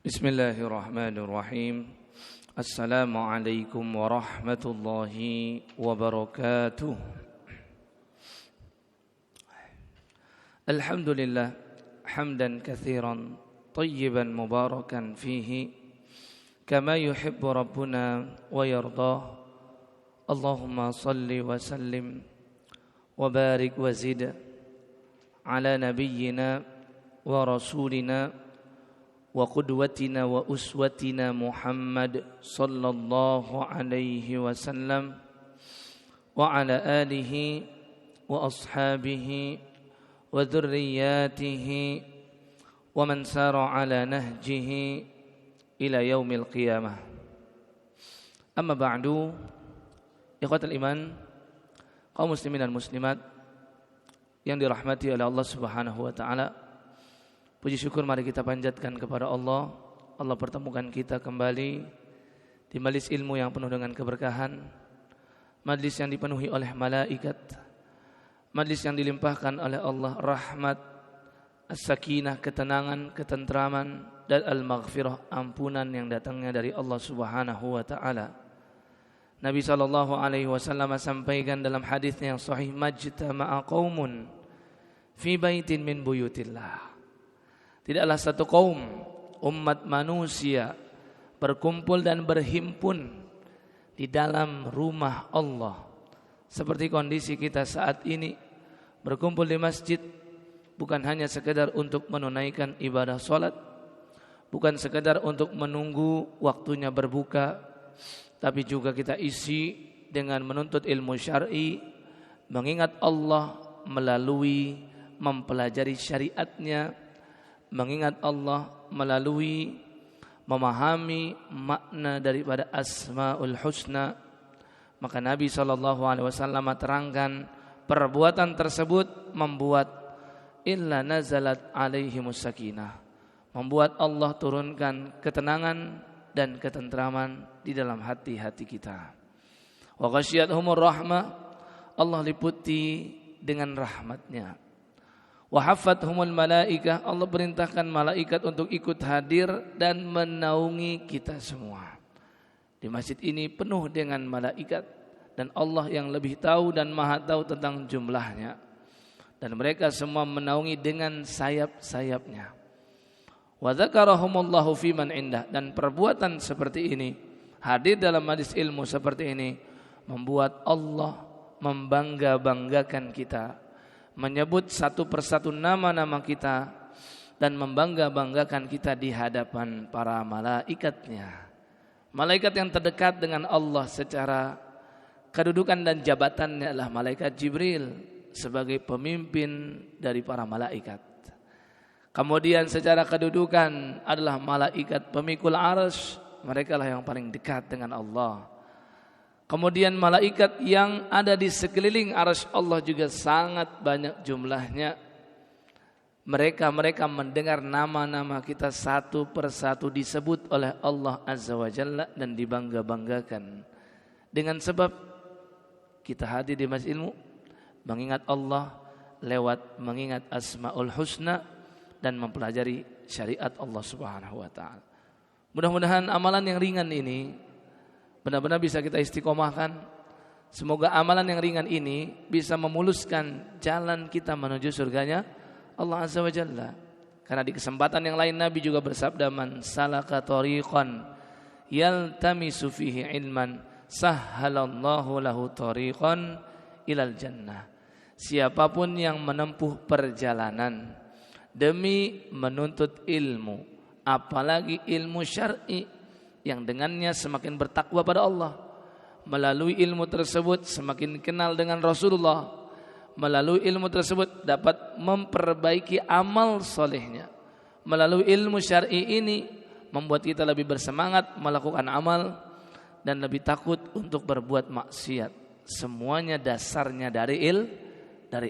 Bismillahirrahmanirrahim. Assalamualaikum warahmatullahi wabarakatuh. Alhamdulillah hamdan katsiran tayyiban mubarakan fihi kama yuhibbu rabbuna wa yardah. Allahumma salli wa sallim wa barik wa zid ala nabiyyina wa rasulina wa qudwatina wa uswatina Muhammad sallallahu alaihi wasallam wa ala alihi wa ashabihi wa dhurriyyatihi wa man sara ala nahjihi ila yaumil qiyamah. Amma ba'du, ikhwatal iman, kaum muslimin dan muslimat yang dirahmati oleh Allah Subhanahu wa taala. Puji syukur mari kita panjatkan kepada Allah. Allah pertemukan kita kembali di majelis ilmu yang penuh dengan keberkahan, majelis yang dipenuhi oleh malaikat, majelis yang dilimpahkan oleh Allah rahmat, as-sakinah, ketenangan, ketentraman, dan al-maghfirah, ampunan yang datangnya dari Allah Subhanahu wa taala. Nabi sallallahu alaihi wasallam sampaikan dalam hadisnya yang sahih, majtama'a qaumun fi baitin min buyutillah. Tidaklah satu kaum umat manusia berkumpul dan berhimpun di dalam rumah Allah seperti kondisi kita saat ini, berkumpul di masjid bukan hanya sekedar untuk menunaikan ibadah salat, bukan sekedar untuk menunggu waktunya berbuka, tapi juga kita isi dengan menuntut ilmu syar'i, mengingat Allah melalui mempelajari syariatnya, mengingat Allah melalui memahami makna daripada Asmaul Husna. Maka Nabi SAW terangkan perbuatan tersebut membuat illa nazalat alaihimus sakinah, membuat Allah turunkan ketenangan dan ketentraman di dalam hati-hati kita. Wa ghasyiyatuhumur rahmah, Allah liputi dengan rahmatnya. Wa haffathumul malaikah, Allah perintahkan malaikat untuk ikut hadir dan menaungi kita semua. Di masjid ini penuh dengan malaikat dan Allah yang lebih tahu dan maha tahu tentang jumlahnya. Dan mereka semua menaungi dengan sayap-sayapnya. Wa dzakarahumullahu fiman indah, dan perbuatan seperti ini, hadir dalam majelis ilmu seperti ini, membuat Allah membangga-banggakan kita, menyebut satu persatu nama-nama kita dan membangga-banggakan kita di hadapan para malaikatnya. Malaikat yang terdekat dengan Allah secara kedudukan dan jabatannya adalah malaikat Jibril sebagai pemimpin dari para malaikat. Kemudian secara kedudukan adalah malaikat pemikul arsy, mereka lah yang paling dekat dengan Allah. Kemudian malaikat yang ada di sekeliling arsy Allah juga sangat banyak jumlahnya. Mereka mendengar nama-nama kita satu persatu disebut oleh Allah Azza wa Jalla dan dibangga-banggakan. Dengan sebab kita hadir di masjid ilmu, mengingat Allah lewat mengingat Asmaul Husna dan mempelajari syariat Allah Subhanahu wa taala. Mudah-mudahan amalan yang ringan ini benar-benar bisa kita istiqomahkan. Semoga amalan yang ringan ini bisa memuluskan jalan kita menuju surganya Allah Azza wa Jalla. Karena di kesempatan yang lain Nabi juga bersabda, man salaka tariqan yaltamisu fihi ilman sahhalallahu lahu tariqan ilal jannah. Siapapun yang menempuh perjalanan demi menuntut ilmu, apalagi ilmu syar'i, yang dengannya semakin bertakwa pada Allah, melalui ilmu tersebut semakin kenal dengan Rasulullah, melalui ilmu tersebut dapat memperbaiki amal solehnya, melalui ilmu syar'i ini membuat kita lebih bersemangat melakukan amal dan lebih takut untuk berbuat maksiat. Semuanya dasarnya dari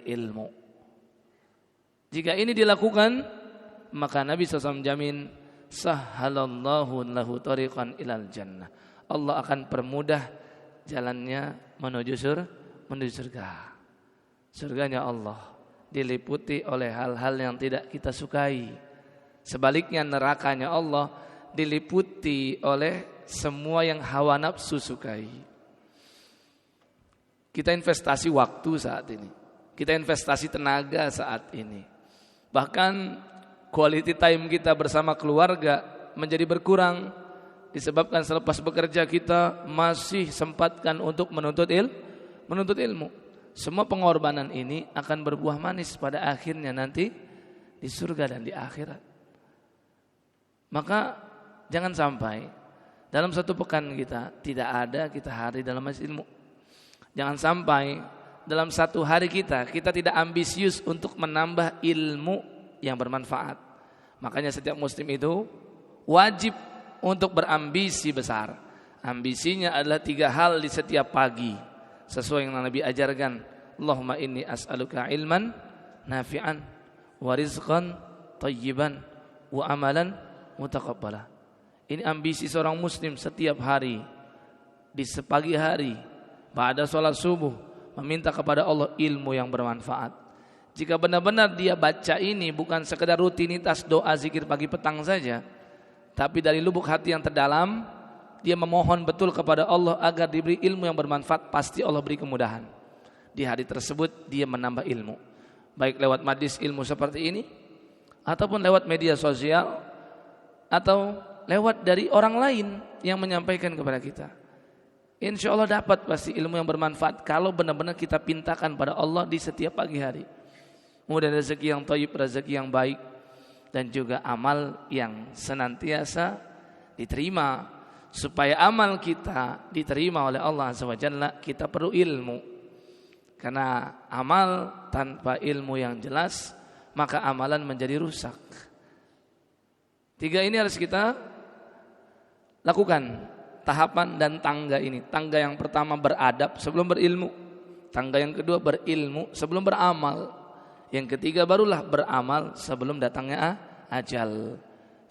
ilmu. Jika ini dilakukan, maka Nabi SAW jamin sahhalallahu lahu tariqan ilal jannah. Allah akan permudah jalannya menuju surga. Surganya Allah diliputi oleh hal-hal yang tidak kita sukai. Sebaliknya nerakanya Allah diliputi oleh semua yang hawa nafsu sukai. Kita investasi waktu saat ini, kita investasi tenaga saat ini. Bahkan quality time kita bersama keluarga menjadi berkurang disebabkan selepas bekerja kita masih sempatkan untuk menuntut ilmu. Semua pengorbanan ini akan berbuah manis pada akhirnya nanti di surga dan di akhirat. Maka jangan sampai dalam satu pekan kita tidak ada kita hari dalam majelis ilmu. Jangan sampai dalam satu hari kita tidak ambisius untuk menambah ilmu yang bermanfaat. Makanya setiap muslim itu wajib untuk berambisi besar. Ambisinya adalah 3 hal di setiap pagi, sesuai yang Nabi ajarkan. Allahumma inni as'aluka ilman nafi'an wa rizqan thayyiban wa amalan mutaqabbala. Ini ambisi seorang muslim setiap hari, di sepagi hari, pada sholat subuh, meminta kepada Allah ilmu yang bermanfaat. Jika benar-benar dia baca ini bukan sekedar rutinitas doa zikir pagi petang saja, tapi dari lubuk hati yang terdalam, dia memohon betul kepada Allah agar diberi ilmu yang bermanfaat, pasti Allah beri kemudahan. Di hari tersebut dia menambah ilmu, baik lewat majlis ilmu seperti ini, ataupun lewat media sosial, atau lewat dari orang lain yang menyampaikan kepada kita. Insya Allah dapat pasti ilmu yang bermanfaat kalau benar-benar kita pintakan pada Allah di setiap pagi hari. Mudah rezeki yang thayyib, rezeki yang baik, dan juga amal yang senantiasa diterima. Supaya amal kita diterima oleh Allah Azza wa Jalla, kita perlu ilmu. Karena amal tanpa ilmu yang jelas, maka amalan menjadi rusak. 3 ini harus kita lakukan, tahapan dan tangga ini. Tangga yang pertama beradab sebelum berilmu. Tangga yang kedua berilmu sebelum beramal. Yang ketiga barulah beramal sebelum datangnya ajal.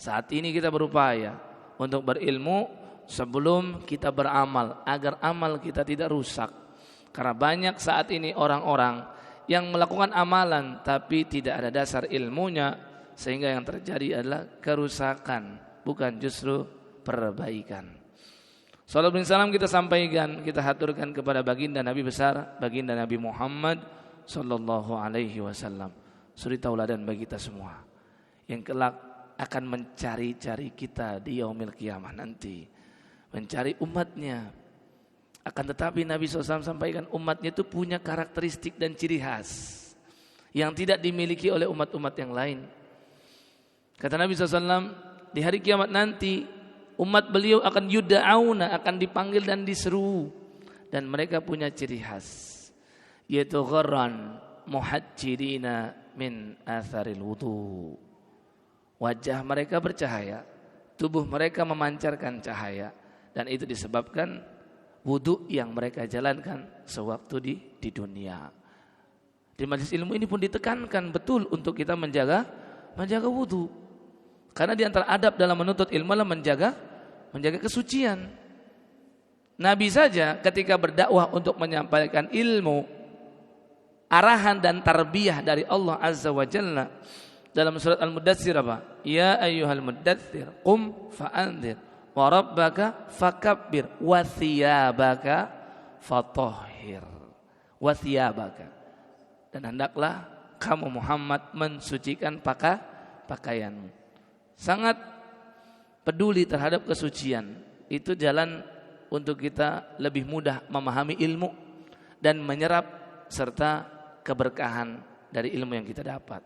Saat ini kita berupaya untuk berilmu sebelum kita beramal, agar amal kita tidak rusak. Karena banyak saat ini orang-orang yang melakukan amalan tapi tidak ada dasar ilmunya, sehingga yang terjadi adalah kerusakan, bukan justru perbaikan. Salawat dan salam kita sampaikan, kita haturkan kepada baginda Nabi besar, baginda Nabi Muhammad sallallahu alaihi wasallam, suri tauladan bagi kita semua yang kelak akan mencari-cari kita di yaumil qiyamah nanti, mencari umatnya. Akan tetapi Nabi SAW sampaikan umatnya itu punya karakteristik dan ciri khas yang tidak dimiliki oleh umat-umat yang lain. Kata Nabi SAW, di hari kiamat nanti umat beliau akan yuda'auna, akan dipanggil dan diseru, dan mereka punya ciri khas, yaitu gharran muhajjirina min atharil wudu. Wajah mereka bercahaya, tubuh mereka memancarkan cahaya, dan itu disebabkan wudu yang mereka jalankan sewaktu di dunia. Di majelis ilmu ini pun ditekankan betul untuk kita menjaga wudu. Karena di antara adab dalam menuntut ilmu adalah menjaga kesucian. Nabi saja ketika berdakwah untuk menyampaikan ilmu, arahan dan tarbiyah dari Allah Azza wa Jalla dalam surat Al-Mudaththir apa? Ya ayyuhal mudaththir qum fa'anzir wa rabbaka fakabbir wa thiyabaka fatahhir. Wa thiyabaka. Dan hendaklah kamu Muhammad mensucikan pakaianmu. Sangat peduli terhadap kesucian. Itu jalan untuk kita lebih mudah memahami ilmu dan menyerap serta keberkahan dari ilmu yang kita dapat.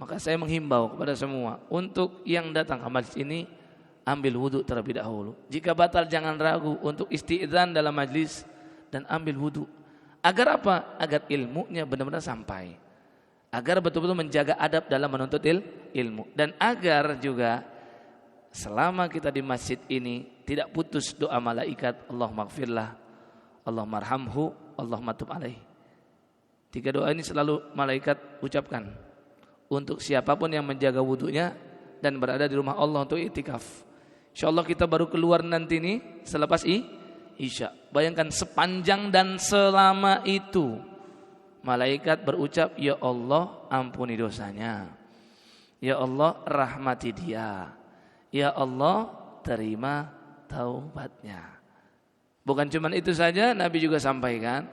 Maka saya menghimbau kepada semua untuk yang datang ke majlis ini, ambil wudu terlebih dahulu. Jika batal jangan ragu untuk isti'dzan dalam majlis dan ambil wudu. Agar apa? Agar ilmunya benar-benar sampai. Agar betul-betul menjaga adab dalam menuntut ilmu. Dan agar juga selama kita di masjid ini tidak putus doa malaikat, Allahumma gfirlah, Allahumma arhamhu, Allahumma tub alaih. 3 doa ini selalu malaikat ucapkan untuk siapapun yang menjaga wudunya dan berada di rumah Allah untuk iktikaf. InsyaAllah kita baru keluar nanti nih selepas Isya. Bayangkan sepanjang dan selama itu malaikat berucap, ya Allah ampuni dosanya, ya Allah rahmati dia, Ya Allah, terima taubatnya. Bukan cuma itu saja, Nabi juga sampaikan,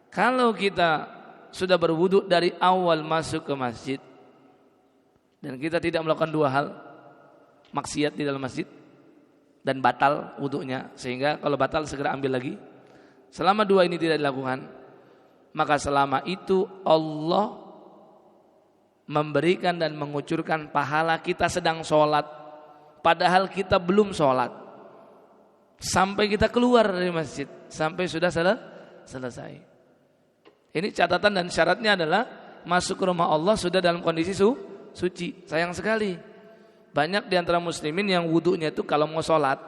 kalau kita sudah berwudu dari awal masuk ke masjid dan kita tidak melakukan dua hal, maksiat di dalam masjid dan batal wudunya, sehingga kalau batal segera ambil lagi. Selama dua ini tidak dilakukan, maka selama itu Allah memberikan dan mengucurkan pahala kita sedang sholat, padahal kita belum sholat, sampai kita keluar dari masjid, sampai sudah selesai. Ini catatan dan syaratnya adalah masuk ke rumah Allah sudah dalam kondisi suci. Sayang sekali, banyak di antara muslimin yang wudunya itu kalau mau sholat,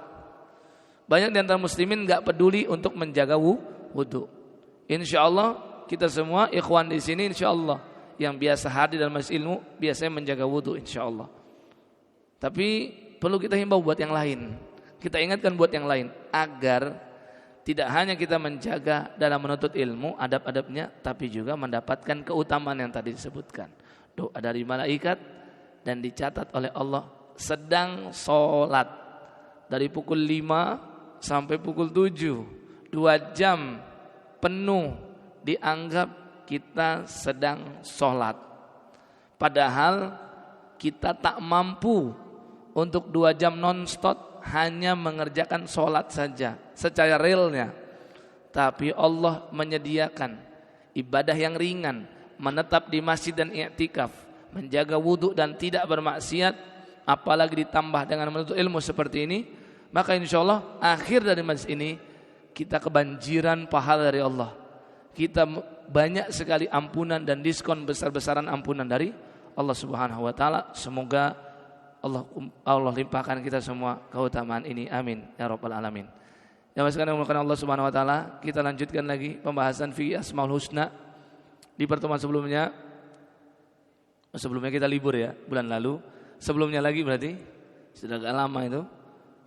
banyak di antara muslimin gak peduli untuk menjaga wudu. Insya Allah kita semua ikhwan di sini, insya Allah yang biasa hadir dalam majelis ilmu biasanya menjaga wudu, insya Allah. Tapi perlu kita himbau buat yang lain, kita ingatkan buat yang lain, agar tidak hanya kita menjaga dalam menuntut ilmu adab-adabnya, tapi juga mendapatkan keutamaan yang tadi disebutkan. Doa dari malaikat dan dicatat oleh Allah sedang sholat dari pukul 5 sampai pukul 7, 2 jam penuh dianggap kita sedang sholat. Padahal kita tak mampu untuk 2 jam non-stop hanya mengerjakan sholat saja secara realnya. Tapi Allah menyediakan ibadah yang ringan, menetap di masjid dan i'tikaf, menjaga wudhu dan tidak bermaksiat, apalagi ditambah dengan menuntut ilmu seperti ini, maka insya Allah akhir dari majlis ini kita kebanjiran pahala dari Allah. Kita banyak sekali ampunan dan diskon besar-besaran ampunan dari Allah Subhanahu wa taala. Semoga Allah limpahkan kita semua keutamaan ini, amin ya rabbal alamin. Yang sekalian dimulakan Allah Subhanahu wa taala, kita lanjutkan lagi pembahasan fi Asmaul Husna. Di pertemuan sebelumnya kita libur ya, bulan lalu. Sebelumnya lagi berarti sudah agak lama itu,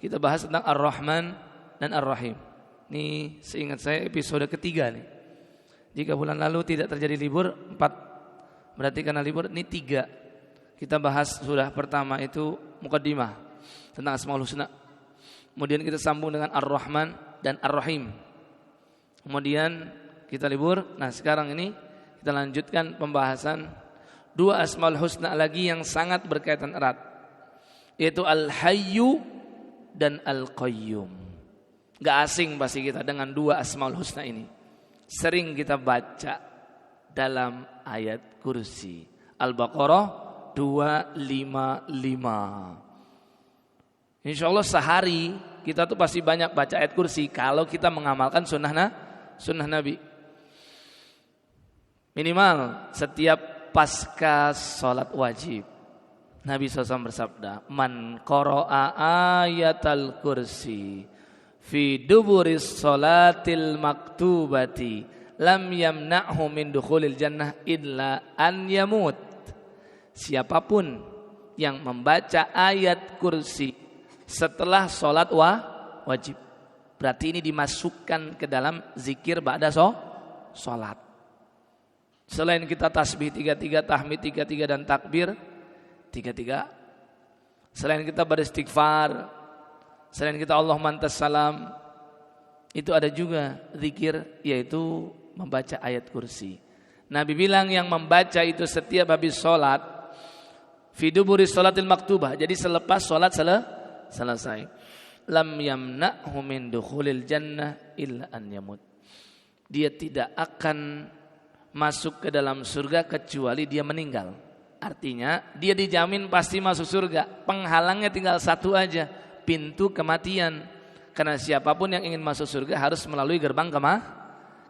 kita bahas tentang Ar-Rahman dan Ar-Rahim. Ini seingat saya episode ketiga nih. Jika bulan lalu tidak terjadi libur 4, berarti karena libur ini 3. Kita bahas sudah pertama itu mukaddimah tentang Asmaul Husna. Kemudian kita sambung dengan Ar-Rahman dan Ar-Rahim. Kemudian kita libur. Nah, sekarang ini kita lanjutkan pembahasan 2 Asmaul Husna lagi yang sangat berkaitan erat, yaitu Al-Hayyu dan Al-Qayyum. Gak asing pasti kita dengan 2 Asmaul Husna ini. Sering kita baca dalam ayat kursi Al-Baqarah 255. Insya Allah sehari kita tuh pasti banyak baca ayat kursi kalau kita mengamalkan sunnah Nabi. Minimal setiap pasca sholat wajib, Nabi SAW bersabda, man qara'a ayatal kursi fi duburis sholatil maktubati lam yamna'hu min dukhulil jannah illa an yamut. Siapapun yang membaca ayat kursi setelah sholat wajib, berarti ini dimasukkan ke dalam zikir ba'da sholat. Selain kita tasbih 33, tahmid 33 dan takbir 33, selain kita beristighfar, selain kita Allahumma antas salam, itu ada juga zikir, yaitu membaca ayat kursi. Nabi bilang yang membaca itu setiap habis sholat fi duburi sholatil maktubah, jadi selepas sholat selesai, lam yamna'hu min dukhulil jannah illa an yamut. Dia tidak akan masuk ke dalam surga kecuali dia meninggal. Artinya dia dijamin pasti masuk surga. Penghalangnya tinggal satu aja, pintu kematian. Karena siapapun yang ingin masuk surga harus melalui gerbang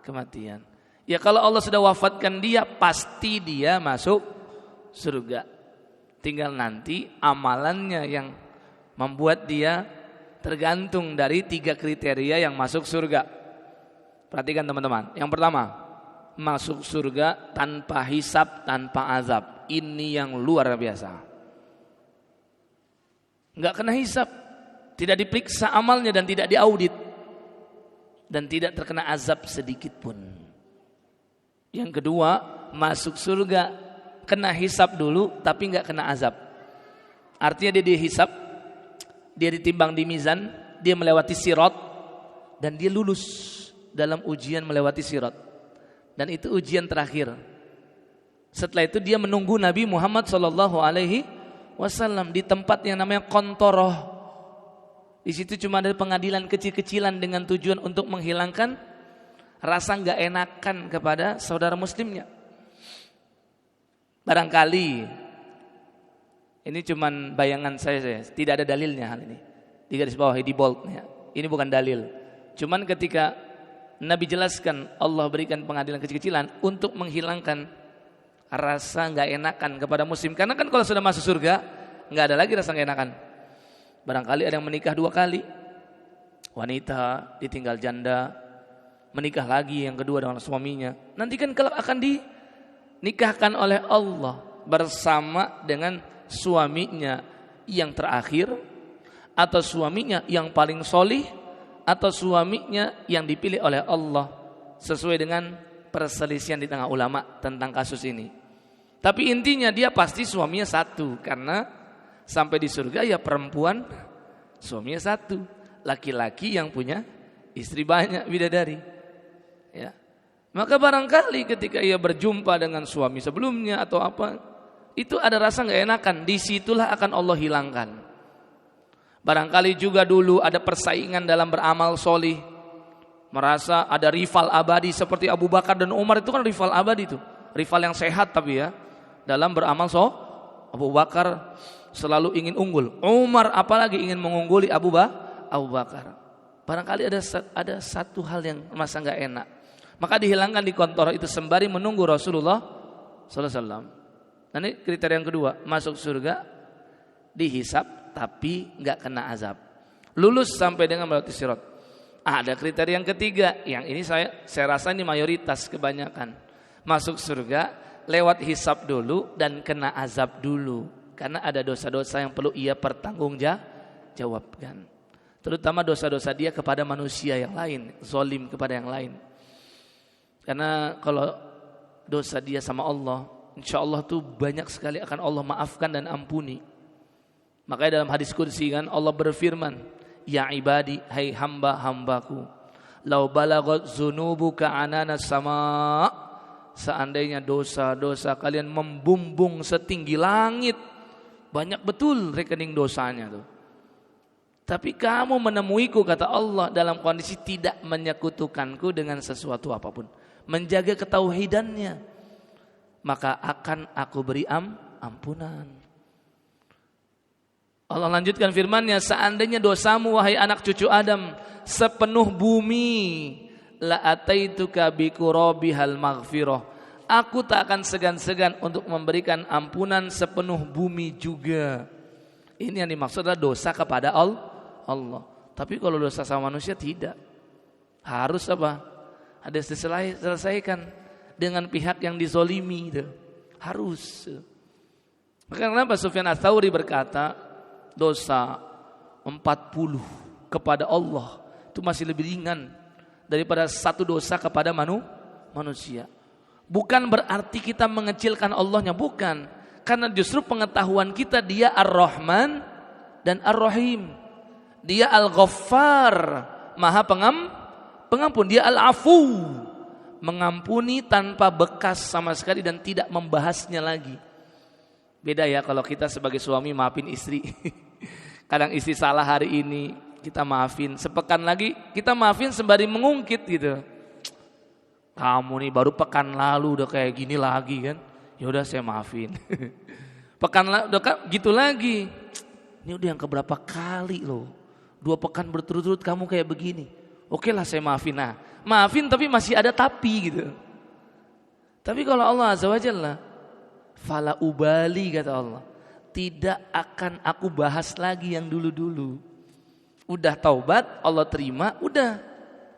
kematian. Ya kalau Allah sudah wafatkan dia, pasti dia masuk surga. Tinggal nanti amalannya yang membuat dia tergantung dari 3 kriteria yang masuk surga. Perhatikan teman-teman. Yang pertama, masuk surga tanpa hisab, tanpa azab. Ini yang luar biasa. Enggak kena hisab, tidak diperiksa amalnya dan tidak diaudit, dan tidak terkena azab sedikit pun. Yang kedua, masuk surga kena hisab dulu tapi enggak kena azab. Artinya dia dihisab, dia ditimbang di mizan, dia melewati sirat, dan dia lulus dalam ujian melewati sirat. Dan itu ujian terakhir. Setelah itu dia menunggu Nabi Muhammad SAW di tempat yang namanya Qontoroh. Di situ cuma ada pengadilan kecil-kecilan dengan tujuan untuk menghilangkan rasa nggak enakan kepada saudara muslimnya. Barangkali ini cuman bayangan saya, tidak ada dalilnya hal ini. Di garis bawah di bold ya. Ini bukan dalil. Cuman ketika Nabi jelaskan Allah berikan pengadilan kecil-kecilan untuk menghilangkan rasa nggak enakan kepada muslim. Karena kan kalau sudah masuk surga nggak ada lagi rasa nggak enakan. Barangkali ada yang menikah 2 kali, wanita ditinggal janda, menikah lagi yang kedua dengan suaminya. Nanti kan kelak akan dinikahkan oleh Allah bersama dengan suaminya yang terakhir, atau suaminya yang paling solih, atau suaminya yang dipilih oleh Allah sesuai dengan perselisihan di tengah ulama tentang kasus ini. Tapi intinya dia pasti suaminya satu, karena sampai di surga ya perempuan suaminya satu, laki-laki yang punya istri banyak, bidadari. Ya. Maka barangkali ketika ia berjumpa dengan suami sebelumnya atau apa, itu ada rasa nggak enakan, disitulah akan Allah hilangkan. Barangkali juga dulu ada persaingan dalam beramal solih, merasa ada rival abadi seperti Abu Bakar dan Umar. Itu kan rival abadi itu, rival yang sehat. Tapi ya dalam beramal Abu Bakar selalu ingin unggul, Umar apalagi ingin mengungguli Abu Bakar. Barangkali ada satu hal yang masa nggak enak, maka dihilangkan di Qontoroh itu sembari menunggu Rasulullah SAW. Nah, ini kriteria yang kedua, masuk surga dihisab tapi nggak kena azab, lulus sampai dengan melewati sirat. Ada kriteria yang ketiga, yang ini saya rasa ini mayoritas kebanyakan, masuk surga lewat hisab dulu dan kena azab dulu, karena ada dosa-dosa yang perlu ia pertanggungjawabkan, terutama dosa-dosa dia kepada manusia yang lain, zalim kepada yang lain. Karena kalau dosa dia sama Allah, insya Allah tuh banyak sekali akan Allah maafkan dan ampuni. Makanya dalam hadis qudsi kan Allah berfirman, ya ibadi, hai hamba-hambaku, lau balagot zunubuka anana sama, seandainya dosa-dosa kalian membumbung setinggi langit, banyak betul rekening dosanya tuh, tapi kamu menemuiku, kata Allah, dalam kondisi tidak menyekutukanku dengan sesuatu apapun, menjaga ketauhidannya, maka akan aku beri ampunan. Allah lanjutkan firman-Nya, seandainya dosamu wahai anak cucu Adam sepenuh bumi, la ataituka bi qurabihal maghfirah, aku tak akan segan-segan untuk memberikan ampunan sepenuh bumi juga. Ini yang dimaksud adalah dosa kepada Allah. Tapi kalau dosa sama manusia tidak. Harus apa? Ada diselesaikan dengan pihak yang dizolimi itu. Harus. Maka kenapa Sufyan Ats-Tsauri berkata dosa 40 kepada Allah itu masih lebih ringan daripada satu dosa kepada manusia. Bukan berarti kita mengecilkan Allahnya, bukan. Karena justru pengetahuan kita dia Ar-Rahman dan Ar-Rahim. Dia Al-Ghaffar, Maha Pengampun. Dia Al-Afu, mengampuni tanpa bekas sama sekali dan tidak membahasnya lagi. Beda ya kalau kita sebagai suami maafin istri. Kadang istri salah hari ini kita maafin, sepekan lagi kita maafin sembari mengungkit gitu. Kamu nih baru pekan lalu udah kayak gini lagi kan. Ya udah saya maafin. Pekan lalu udah gitu lagi. Ini udah yang keberapa kali loh. 2 pekan berturut-turut kamu kayak begini. Oke lah saya maafin. Nah, maafin tapi masih ada tapi gitu. Tapi kalau Allah Azza wa Jalla, fala ubali kata Allah, tidak akan aku bahas lagi yang dulu-dulu. Udah taubat, Allah terima, udah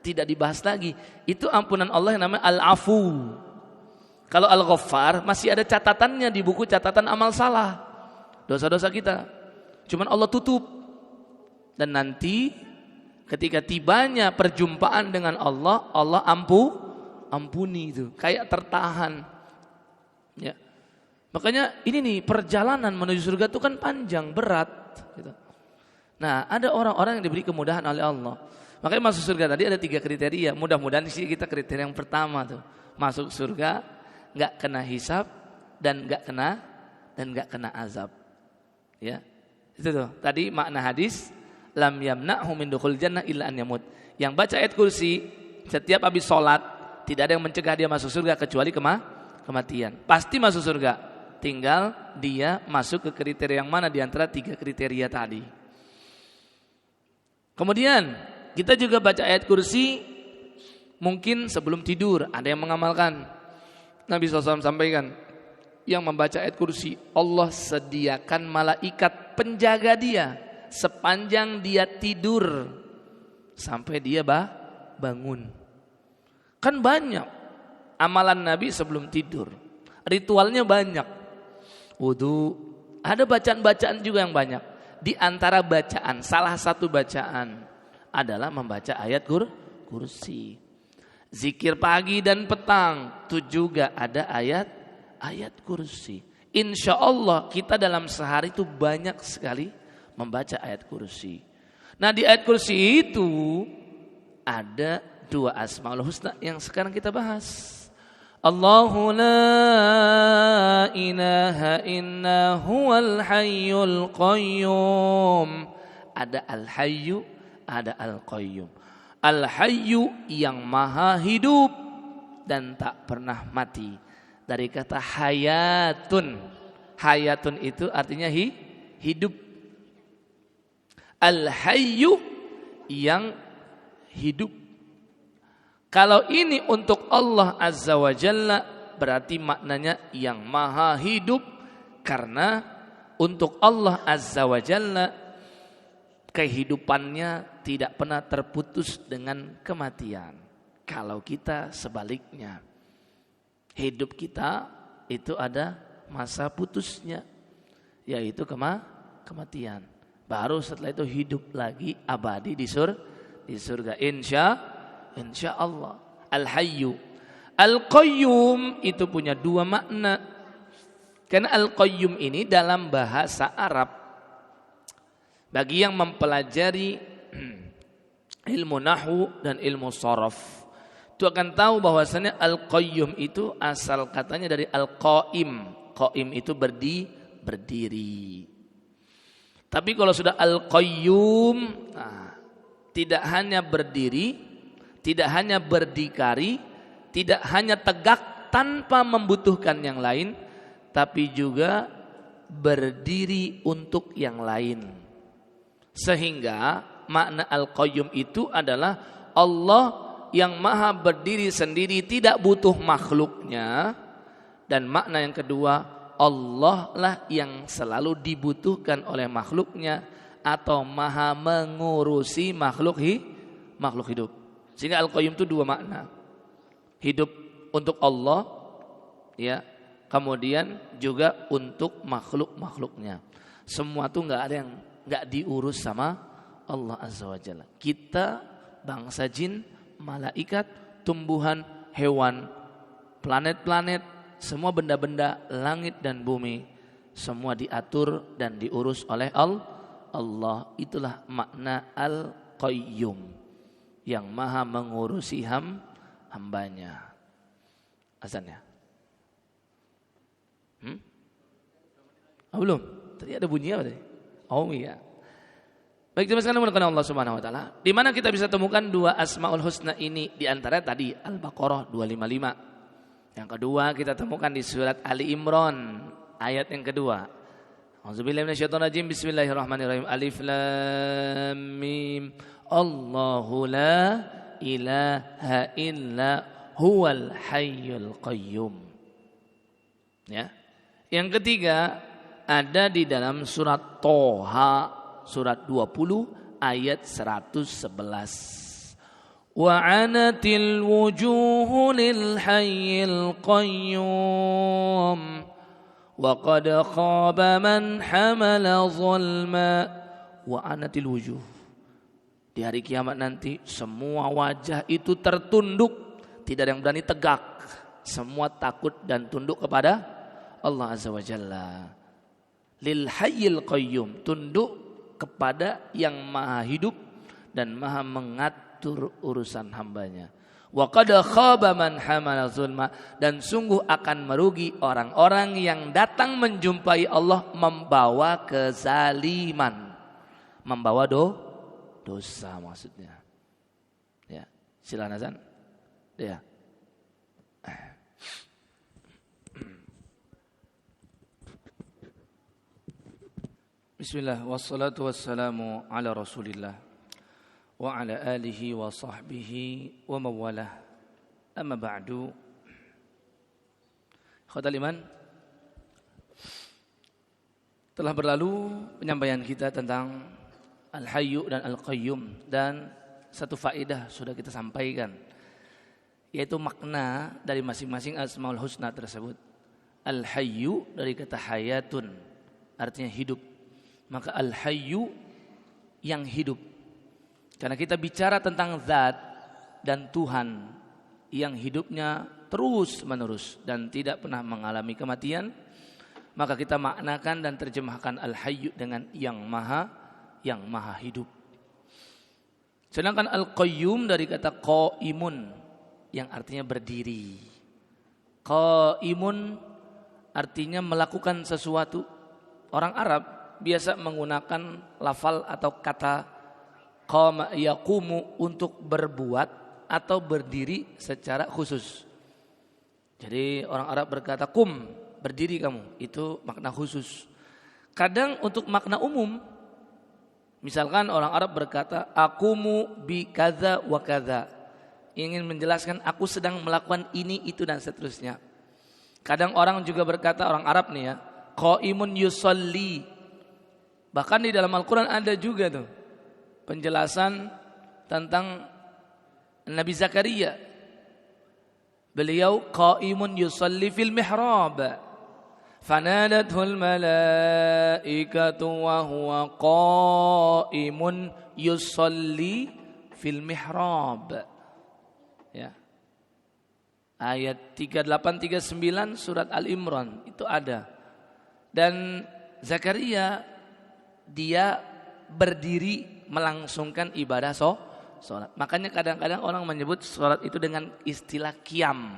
tidak dibahas lagi. Itu ampunan Allah yang namanya Al-Afu. Kalau Al-Ghaffar masih ada catatannya di buku catatan amal salah, dosa-dosa kita. Cuman Allah tutup. Dan nanti ketika tibanya perjumpaan dengan Allah, Allah ampuni itu. Kayak tertahan. Ya. Makanya ini nih perjalanan menuju surga itu kan panjang, berat gitu. Nah, ada orang-orang yang diberi kemudahan oleh Allah. Makanya masuk surga tadi ada 3 kriteria. Mudah-mudahan di sini kita kriteria yang pertama tuh. Masuk surga, nggak kena hisab dan nggak kena azab. Ya. Itu tuh. Tadi makna hadis, lam yamna'hu min dukhul jannah illa an yamut. Yang baca ayat kursi setiap habis sholat, tidak ada yang mencegah dia masuk surga kecuali kematian. Pasti masuk surga. Tinggal dia masuk ke kriteria yang mana di antara 3 kriteria tadi. Kemudian kita juga baca ayat kursi mungkin sebelum tidur. Ada yang mengamalkan. Nabi SAW sampaikan, yang membaca ayat kursi, Allah sediakan malaikat penjaga dia sepanjang dia tidur sampai dia bangun. Kan banyak amalan Nabi sebelum tidur. Ritualnya banyak. Wudu, ada bacaan-bacaan juga yang banyak. Di antara bacaan, salah satu bacaan adalah membaca ayat kursi. Zikir pagi dan petang itu juga ada ayat kursi. Insya Allah kita dalam sehari itu banyak sekali membaca ayat kursi. Nah, di ayat kursi itu ada 2 Asmaul Husna yang sekarang kita bahas. Allahu la ilaha inna huwal hayyul qayyum. Ada al-hayyu, ada al-qayyum. Al-hayyu yang maha hidup dan tak pernah mati. Dari kata hayatun. Hayatun itu artinya hidup. Al-hayyu yang hidup. Kalau ini untuk Allah Azza wa Jalla berarti maknanya yang maha hidup, karena untuk Allah Azza wa Jalla kehidupannya tidak pernah terputus dengan kematian. Kalau kita sebaliknya, hidup kita itu ada masa putusnya, yaitu kematian. Baru setelah itu hidup lagi abadi di surga. Insya Allah. Al-Hayyu. Al-Qayyum itu punya 2 makna. Karena Al-Qayyum ini dalam bahasa Arab, bagi yang mempelajari ilmu nahwu dan ilmu sharaf, itu akan tahu bahwasanya Al-Qayyum itu asal katanya dari Al-Qaim. Qaim itu berdiri. Tapi kalau sudah Al-Qayyum, tidak hanya berdiri, tidak hanya berdikari, tidak hanya tegak tanpa membutuhkan yang lain, tapi juga berdiri untuk yang lain. Sehingga makna Al-Qayyum itu adalah Allah yang maha berdiri sendiri, tidak butuh makhluknya. Dan makna yang kedua, Allah lah yang selalu dibutuhkan oleh makhluknya atau maha mengurusi makhluk hidup. Sehingga Al-Qayyum itu 2 makna. Hidup untuk Allah, ya, kemudian juga untuk makhluk-makhluknya. Semua itu enggak ada yang enggak diurus sama Allah Azza wa Jalla. Kita, bangsa jin, malaikat, tumbuhan, hewan, planet-planet, semua benda-benda langit dan bumi, semua diatur dan diurus oleh Allah. Itulah makna Al-Qayyum, yang maha mengurusi hambanya. Azannya belum? Tadi ada bunyi apa tadi? Oh iya. Baik, terima kasih kepada Allah Subhanahu wa taala. Di mana kita bisa temukan 2 Asmaul Husna ini? Di antara tadi Al-Baqarah 255. Yang kedua kita temukan di surat Ali Imran ayat yang kedua. A'udzubillahi minasyaitonirrajim. Bismillahirrahmanirrahim. Alif lam mim. Allahu la ilaha illa huwal hayyul qayyum. Ya. Yang ketiga ada di dalam surat Toha surat 20 ayat 111. Wa 'anatil wujuhu lil hayyil qayyum wa qad khaba man hamala zulma. Wa 'anatil wujuh. Di hari kiamat nanti semua wajah itu tertunduk, tidak ada yang berani tegak. Semua takut dan tunduk kepada Allah Azza wa Jalla. Lil hayyil qayyum, tunduk kepada yang maha hidup dan maha mengatur urusan hambanya. Wa qad khaba man hamala zulma, dan sungguh akan merugi orang-orang yang datang menjumpai Allah membawa kezaliman, membawa dosa maksudnya. Ya, silakan azan. Ya. Bismillah wassalatu wassalamu ala Rasulillah wa ala alihi wa sahbihi wa mawalah. Amma ba'du. Ikhwatal iman, telah berlalu penyampaian kita tentang Al-Hayyu dan Al-Qayyum, dan satu faedah sudah kita sampaikan, yaitu makna dari masing-masing Asmaul Husna tersebut. Al-Hayyu dari kata hayatun, artinya hidup. Maka Al-Hayyu yang hidup. Karena kita bicara tentang zat dan Tuhan yang hidupnya terus menerus dan tidak pernah mengalami kematian, maka kita maknakan dan terjemahkan Al-Hayyu dengan yang maha hidup. Sedangkan Al-Qayyum dari kata qaimun yang artinya berdiri. Qaimun artinya melakukan sesuatu. Orang Arab biasa menggunakan lafal atau kata qama yaqumu untuk berbuat atau berdiri secara khusus. Jadi orang Arab berkata kum, berdiri kamu, itu makna khusus. Kadang untuk makna umum, misalkan orang Arab berkata aqumu bi kadza wa kadza, ingin menjelaskan aku sedang melakukan ini, itu dan seterusnya. Kadang orang juga berkata, orang Arab nih ya, qaimun yusalli. Bahkan di dalam Al-Quran ada juga tuh penjelasan tentang Nabi Zakaria. Beliau qaimun yusalli fil mihrab. Fanadathul malaikatu wa huwa qaimun yusalli fil mihrab. Ya. Ayat 38 39 surat Al-Imran itu ada. Dan Zakaria dia berdiri melangsungkan ibadah sholat. Makanya kadang-kadang orang menyebut sholat itu dengan istilah qiyam.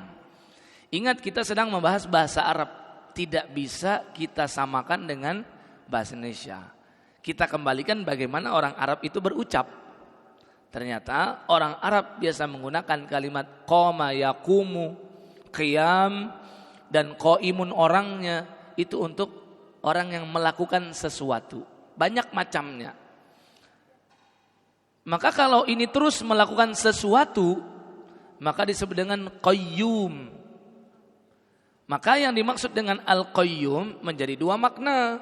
Ingat, kita sedang membahas bahasa Arab, tidak bisa kita samakan dengan bahasa Indonesia. Kita kembalikan bagaimana orang Arab itu berucap. Ternyata orang Arab biasa menggunakan kalimat qama yaqumu, qiyam, dan qaimun orangnya itu untuk orang yang melakukan sesuatu. Banyak macamnya. Maka kalau ini terus melakukan sesuatu, maka disebut dengan qayyum. Maka yang dimaksud dengan Al-Qayyum menjadi dua makna.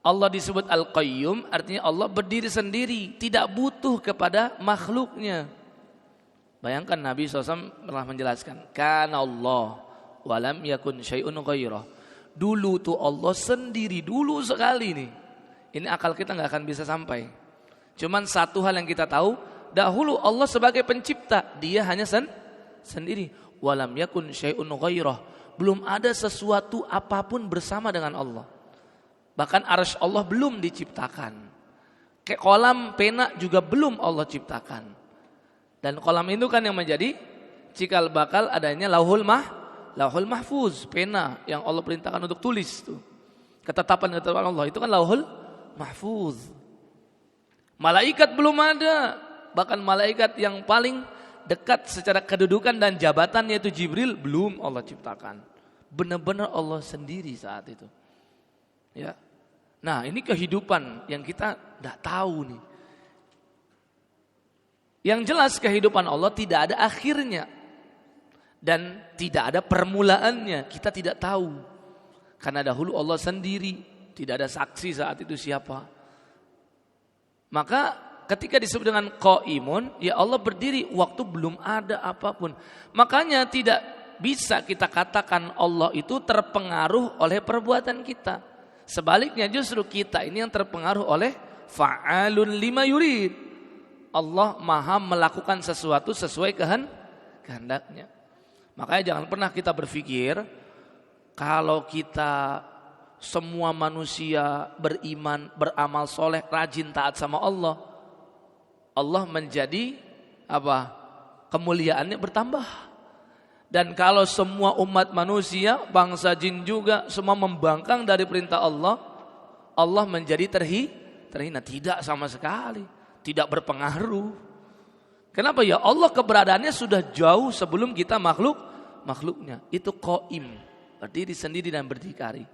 Allah disebut Al-Qayyum artinya Allah berdiri sendiri, tidak butuh kepada makhluknya. Bayangkan Nabi SAW pernah menjelaskan, kana Allah walam yakun syai'un ghairah. Dulu tuh Allah sendiri, dulu sekali nih. Ini akal kita gak akan bisa sampai. Cuman satu hal yang kita tahu, dahulu Allah sebagai pencipta, dia hanya sendiri. Walam yakun syai'un ghairah. Belum ada sesuatu apapun bersama dengan Allah. Bahkan arsy Allah belum diciptakan. Kayak kolam, pena juga belum Allah ciptakan. Dan kolam itu kan yang menjadi cikal bakal adanya lauhul mahfuz, pena yang Allah perintahkan untuk tulis tuh. Ketetapan Allah itu kan lauhul mahfuz. Malaikat belum ada. Bahkan malaikat yang paling dekat secara kedudukan dan jabatan yaitu Jibril belum Allah ciptakan. Benar-benar Allah sendiri saat itu. Ya. Nah, ini kehidupan yang kita tidak tahu nih. Yang jelas kehidupan Allah tidak ada akhirnya. Dan tidak ada permulaannya, kita tidak tahu. Karena dahulu Allah sendiri, tidak ada saksi saat itu siapa. Maka ketika disebut dengan qaimun, ya Allah berdiri waktu belum ada apapun. Makanya tidak bisa kita katakan Allah itu terpengaruh oleh perbuatan kita. Sebaliknya justru kita ini yang terpengaruh oleh fa'alun lima yurid. Allah maha melakukan sesuatu sesuai kehendaknya. Makanya jangan pernah kita berpikir kalau kita semua manusia beriman, beramal soleh, rajin taat sama Allah, Allah menjadi apa? Kemuliaannya bertambah. Dan kalau semua umat manusia, bangsa jin juga semua membangkang dari perintah Allah, Allah menjadi terhina. Tidak sama sekali, tidak berpengaruh. Kenapa ya? Allah keberadaannya sudah jauh sebelum kita makhluknya. Itu qaim, berdiri sendiri dan berdikari.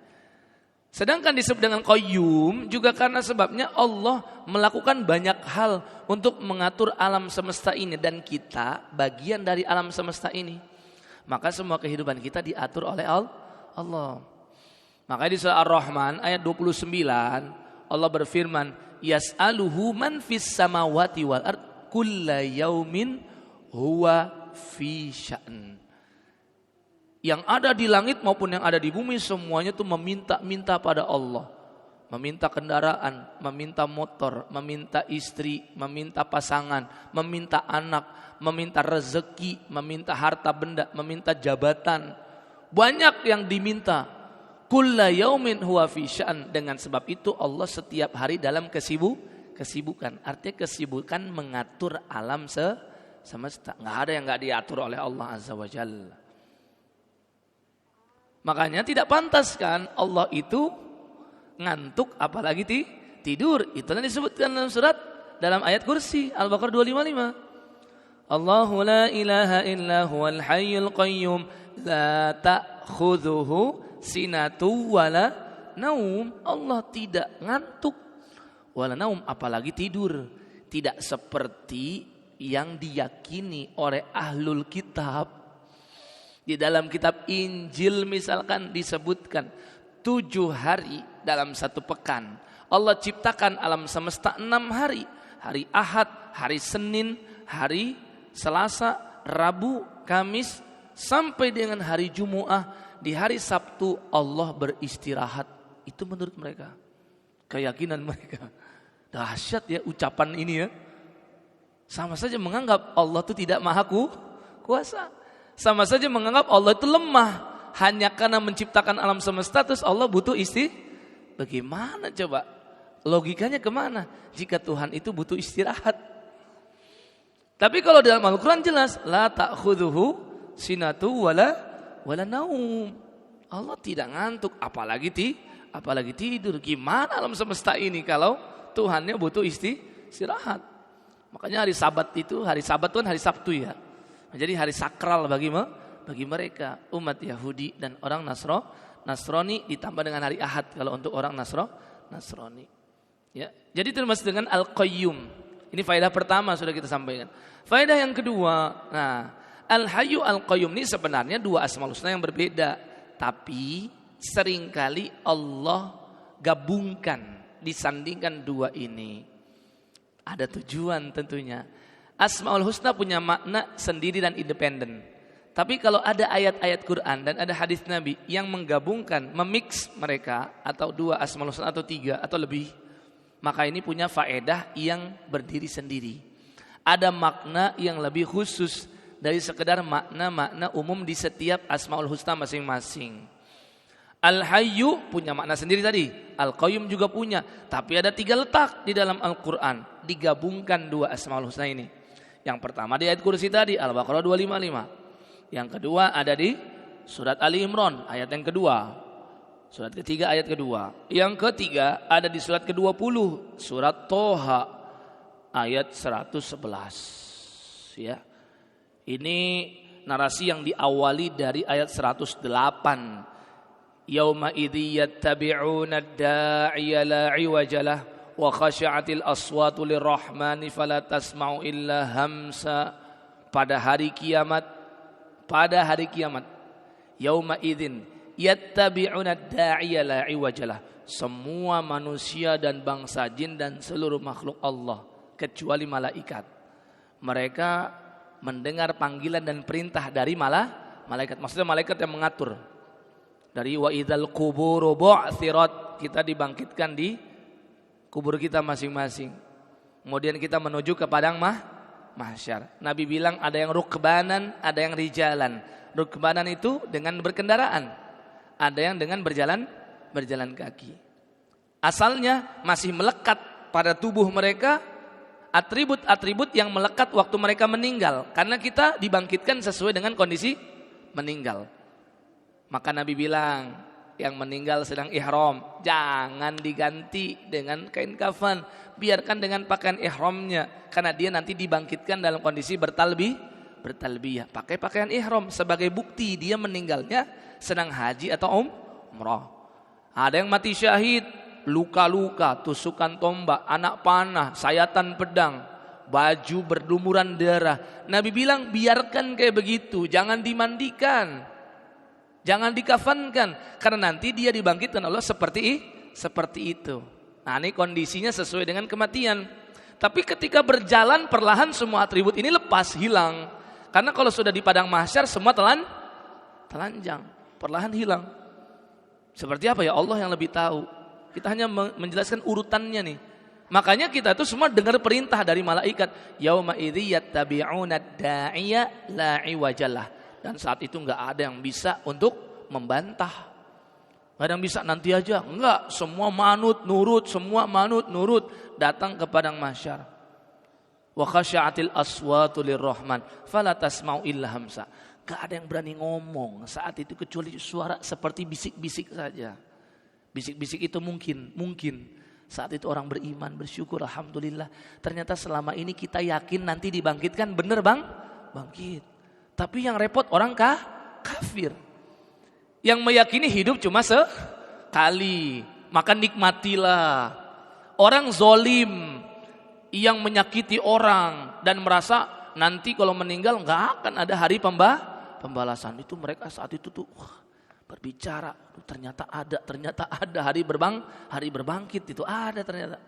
Sedangkan disebut dengan qayyum juga karena sebabnya Allah melakukan banyak hal untuk mengatur alam semesta ini, dan kita bagian dari alam semesta ini. Maka semua kehidupan kita diatur oleh Allah. Makanya di surah Ar-Rahman ayat 29 Allah berfirman, yas'aluhu man fis samawati wal ard kulla yaumin huwa fi sya'n. Yang ada di langit maupun yang ada di bumi semuanya itu meminta pada Allah. Meminta kendaraan, meminta motor, meminta istri, meminta pasangan, meminta anak, meminta rezeki, meminta harta benda, meminta jabatan. Banyak yang diminta. Kulla yaumin huwa fi sya'n. Dengan sebab itu Allah setiap hari dalam kesibukan. Artinya kesibukan mengatur alam semesta. Enggak ada yang enggak diatur oleh Allah Azza wa Jalla. Makanya tidak pantas kan Allah itu ngantuk apalagi tidur. Itulah disebutkan dalam surat, dalam ayat kursi Al-Baqarah 255. Allahu la ilaha illa huwal hayyul qayyum la ta'khudhuhu sinatu wala naum. Allah tidak ngantuk wala naum, apalagi tidur. Tidak seperti yang diyakini oleh ahlul kitab. Di dalam kitab Injil misalkan disebutkan 7 hari dalam 1 pekan. Allah ciptakan alam semesta 6 hari. Hari Ahad, hari Senin, hari Selasa, Rabu, Kamis, sampai dengan hari Jumu'ah. Di hari Sabtu Allah beristirahat. Itu menurut mereka, keyakinan mereka. Dahsyat ya ucapan ini ya. Sama saja menganggap Allah itu tidak maha kuasa. Sama saja menganggap Allah itu lemah. Hanya karena menciptakan alam semesta terus Allah butuh Bagaimana coba? Logikanya kemana? Jika Tuhan itu butuh istirahat. Tapi kalau dalam Al-Quran jelas, la ta'khudhuhu sinatu wala naum. Allah tidak ngantuk, apalagi tidur. Gimana alam semesta ini kalau Tuhannya butuh istirahat? Makanya hari Sabat itu kan hari Sabtu ya. Jadi hari sakral bagi mereka, umat Yahudi dan orang Nasrani, ditambah dengan hari Ahad kalau untuk orang Nasrani. Ya, jadi termasuk dengan Al-Qayyum. Ini faedah pertama sudah kita sampaikan. Faedah yang kedua, nah, Al-Hayyu Al-Qayyum ini sebenarnya 2 Asmaul Husna yang berbeda, tapi seringkali Allah gabungkan, disandingkan 2 ini. Ada tujuan tentunya. Asmaul Husna punya makna sendiri dan independen. Tapi kalau ada ayat-ayat Quran dan ada hadis Nabi yang menggabungkan, memix mereka, atau 2 Asmaul Husna atau 3 atau lebih, maka ini punya faedah yang berdiri sendiri. Ada makna yang lebih khusus dari sekedar makna-makna umum di setiap Asmaul Husna masing-masing. Al-Hayyu punya makna sendiri tadi, Al-Qayyum juga punya, tapi ada 3 letak di dalam Al-Quran, digabungkan 2 Asmaul Husna ini. Yang pertama di ayat kursi tadi Al-Baqarah 255. Yang kedua ada di surat Ali Imran ayat yang kedua. Surat ketiga ayat kedua. Yang ketiga ada di surat ke-20 surat Toha ayat 111. Ya. Ini narasi yang diawali dari ayat 108. Yauma idzi yattabi'una ad-da'iya la 'iwajalah wa khasyi'atil aswatu lirrahmani fala tasma'u illa hamsa. Pada hari kiamat yauma idzin yattabi'una ad-da'iya la iwajalah, semua manusia dan bangsa jin dan seluruh makhluk Allah kecuali malaikat, mereka mendengar panggilan dan perintah dari malaikat. Maksudnya malaikat yang mengatur. Dari wa idzal quburu bu'tsirat, kita dibangkitkan di kubur kita masing-masing. Kemudian kita menuju ke padang mahsyar. Nabi bilang ada yang rukbanan, ada yang rijalan. Rukbanan itu dengan berkendaraan, ada yang dengan berjalan berjalan kaki. Asalnya masih melekat pada tubuh mereka atribut-atribut yang melekat waktu mereka meninggal. Karena kita dibangkitkan sesuai dengan kondisi meninggal. Maka Nabi bilang, yang meninggal sedang ihram, jangan diganti dengan kain kafan, biarkan dengan pakaian ihramnya, karena dia nanti dibangkitkan dalam kondisi bertalbiyah, pakai pakaian ihram sebagai bukti dia meninggalnya sedang haji atau umrah. Ada yang mati syahid, luka-luka, tusukan tombak, anak panah, sayatan pedang, baju berlumuran darah. Nabi bilang biarkan kayak begitu, jangan dimandikan, jangan dikafankan, karena nanti dia dibangkitkan Allah seperti itu. Nah, ini kondisinya sesuai dengan kematian. Tapi ketika berjalan perlahan semua atribut ini lepas, hilang. Karena kalau sudah di padang mahsyar semua telanjang, perlahan hilang. Seperti apa ya, Allah yang lebih tahu. Kita hanya menjelaskan urutannya nih. Makanya kita itu semua dengar perintah dari malaikat. Yauma idzi yattabi'una ad-da'iya la iwajalah. Dan saat itu enggak ada yang bisa untuk membantah. Enggak ada yang bisa nanti aja. Enggak, semua manut nurut, semua manut nurut datang ke padang mahsyar. Wa khasya'atil aswatu lirrahman fala tasma'u illa hamsa. Enggak ada yang berani ngomong saat itu kecuali suara seperti bisik-bisik saja. Bisik-bisik itu mungkin saat itu orang beriman bersyukur, alhamdulillah. Ternyata selama ini kita yakin nanti dibangkitkan, bener bang? Bangkit. Tapi yang repot orang kafir. Yang meyakini hidup cuma sekali, maka nikmatilah. Orang zolim yang menyakiti orang dan merasa nanti kalau meninggal nggak akan ada hari pembalasan. Itu mereka saat itu tuh berbicara, ternyata ada hari berbangkit itu ada ternyata.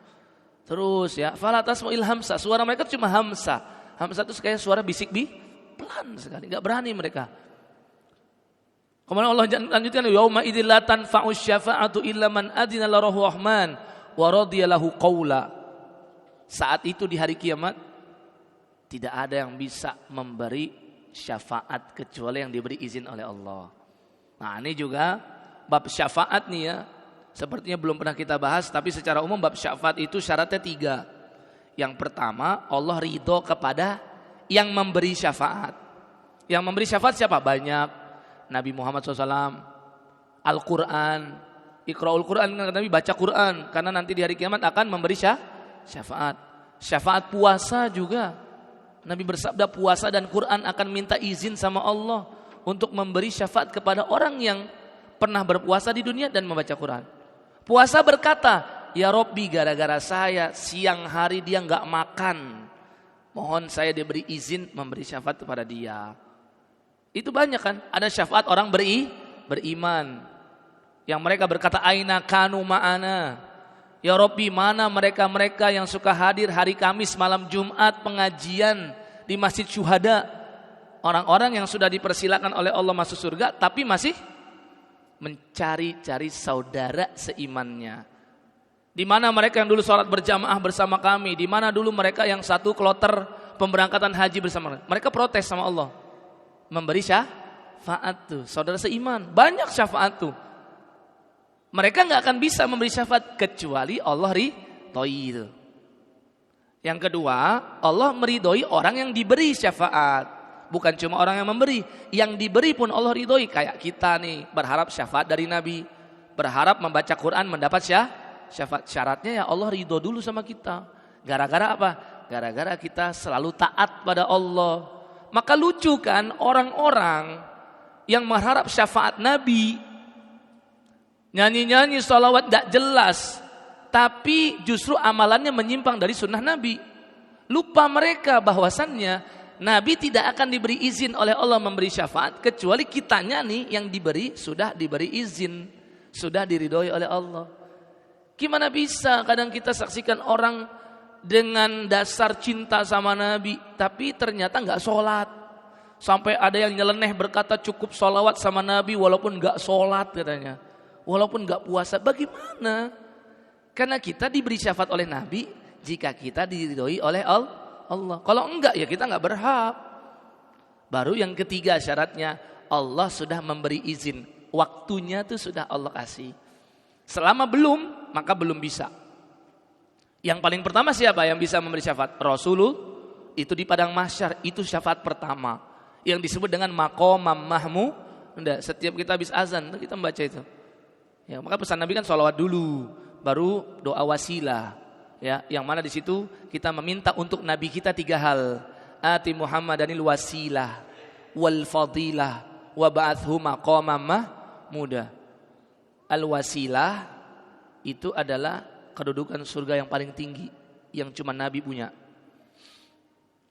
Terus ya, falatasmu ilhamsa, suara mereka cuma hamsa. Hamsa itu kayak suara bisik pelan sekali, enggak berani mereka. Kemudian Allah lanjutkan, yauma idzil la tanfa'u syafa'atu illa man adzina lahu rahman wa radiya lahu qaula. Saat itu di hari kiamat tidak ada yang bisa memberi syafaat kecuali yang diberi izin oleh Allah. Nah, ini juga bab syafaat nih ya. Sepertinya belum pernah kita bahas, tapi secara umum bab syafaat itu syaratnya 3. Yang pertama, Allah ridho kepada yang memberi syafaat. Yang memberi syafaat siapa? Banyak. Nabi Muhammad SAW, Al-Quran, Iqra'ul Quran, Nabi baca Quran, karena nanti di hari kiamat akan memberi syafaat. Syafaat puasa juga. Nabi bersabda puasa dan Quran akan minta izin sama Allah untuk memberi syafaat kepada orang yang pernah berpuasa di dunia dan membaca Quran. Puasa berkata, ya Robbi, gara-gara saya siang hari dia enggak makan, mohon saya diberi izin memberi syafaat kepada dia. Itu banyak kan, ada syafaat orang beriman yang mereka berkata aina kanu ma'ana, ya Robbi, mana mereka-mereka yang suka hadir hari Kamis malam Jumat pengajian di Masjid Syuhada. Orang-orang yang sudah dipersilakan oleh Allah masuk surga tapi masih mencari-cari saudara seimannya. Di mana mereka yang dulu sholat berjamaah bersama kami, di mana dulu mereka yang satu kloter pemberangkatan haji bersama. Mereka protes sama Allah. Memberi syafaat tuh, saudara seiman. Banyak syafaat tuh. Mereka enggak akan bisa memberi syafaat kecuali Allah ridhoi itu. Yang kedua, Allah meridhoi orang yang diberi syafaat. Bukan cuma orang yang memberi, yang diberi pun Allah ridhoi. Kayak kita nih berharap syafaat dari Nabi, berharap membaca Quran mendapat syafaat. Syaratnya ya Allah ridho dulu sama kita. Gara-gara apa? Gara-gara kita selalu taat pada Allah. Maka lucu kan orang-orang yang mengharap syafaat Nabi, nyanyi-nyanyi sholawat gak jelas, tapi justru amalannya menyimpang dari sunnah Nabi. Lupa mereka bahwasannya Nabi tidak akan diberi izin oleh Allah memberi syafaat kecuali kitanya nih yang diberi, sudah diberi izin, sudah diridhoi oleh Allah. Gimana bisa kadang kita saksikan orang dengan dasar cinta sama Nabi tapi ternyata gak sholat. Sampai ada yang nyeleneh berkata cukup sholawat sama Nabi walaupun gak sholat katanya, walaupun gak puasa. Bagaimana? Karena kita diberi syafaat oleh Nabi jika kita diridhoi oleh Allah. Kalau enggak ya kita enggak berhak. Baru yang ketiga syaratnya Allah sudah memberi izin. Waktunya tuh sudah Allah kasih. Selama belum, maka belum bisa. Yang paling pertama siapa yang bisa memberi syafaat? Rasulullah, itu di padang mahsyar, itu syafaat pertama yang disebut dengan maqamam mahmud. Setiap kita habis azan kita membaca itu. Ya, maka pesan Nabi kan sholawat dulu, baru doa wasilah. Ya, yang mana di situ kita meminta untuk Nabi kita 3 hal. Ati Muhammadanil wasilah wal fadilah wa ba'athu maqamam mahmuda. Al wasilah itu adalah kedudukan surga yang paling tinggi yang cuma Nabi punya.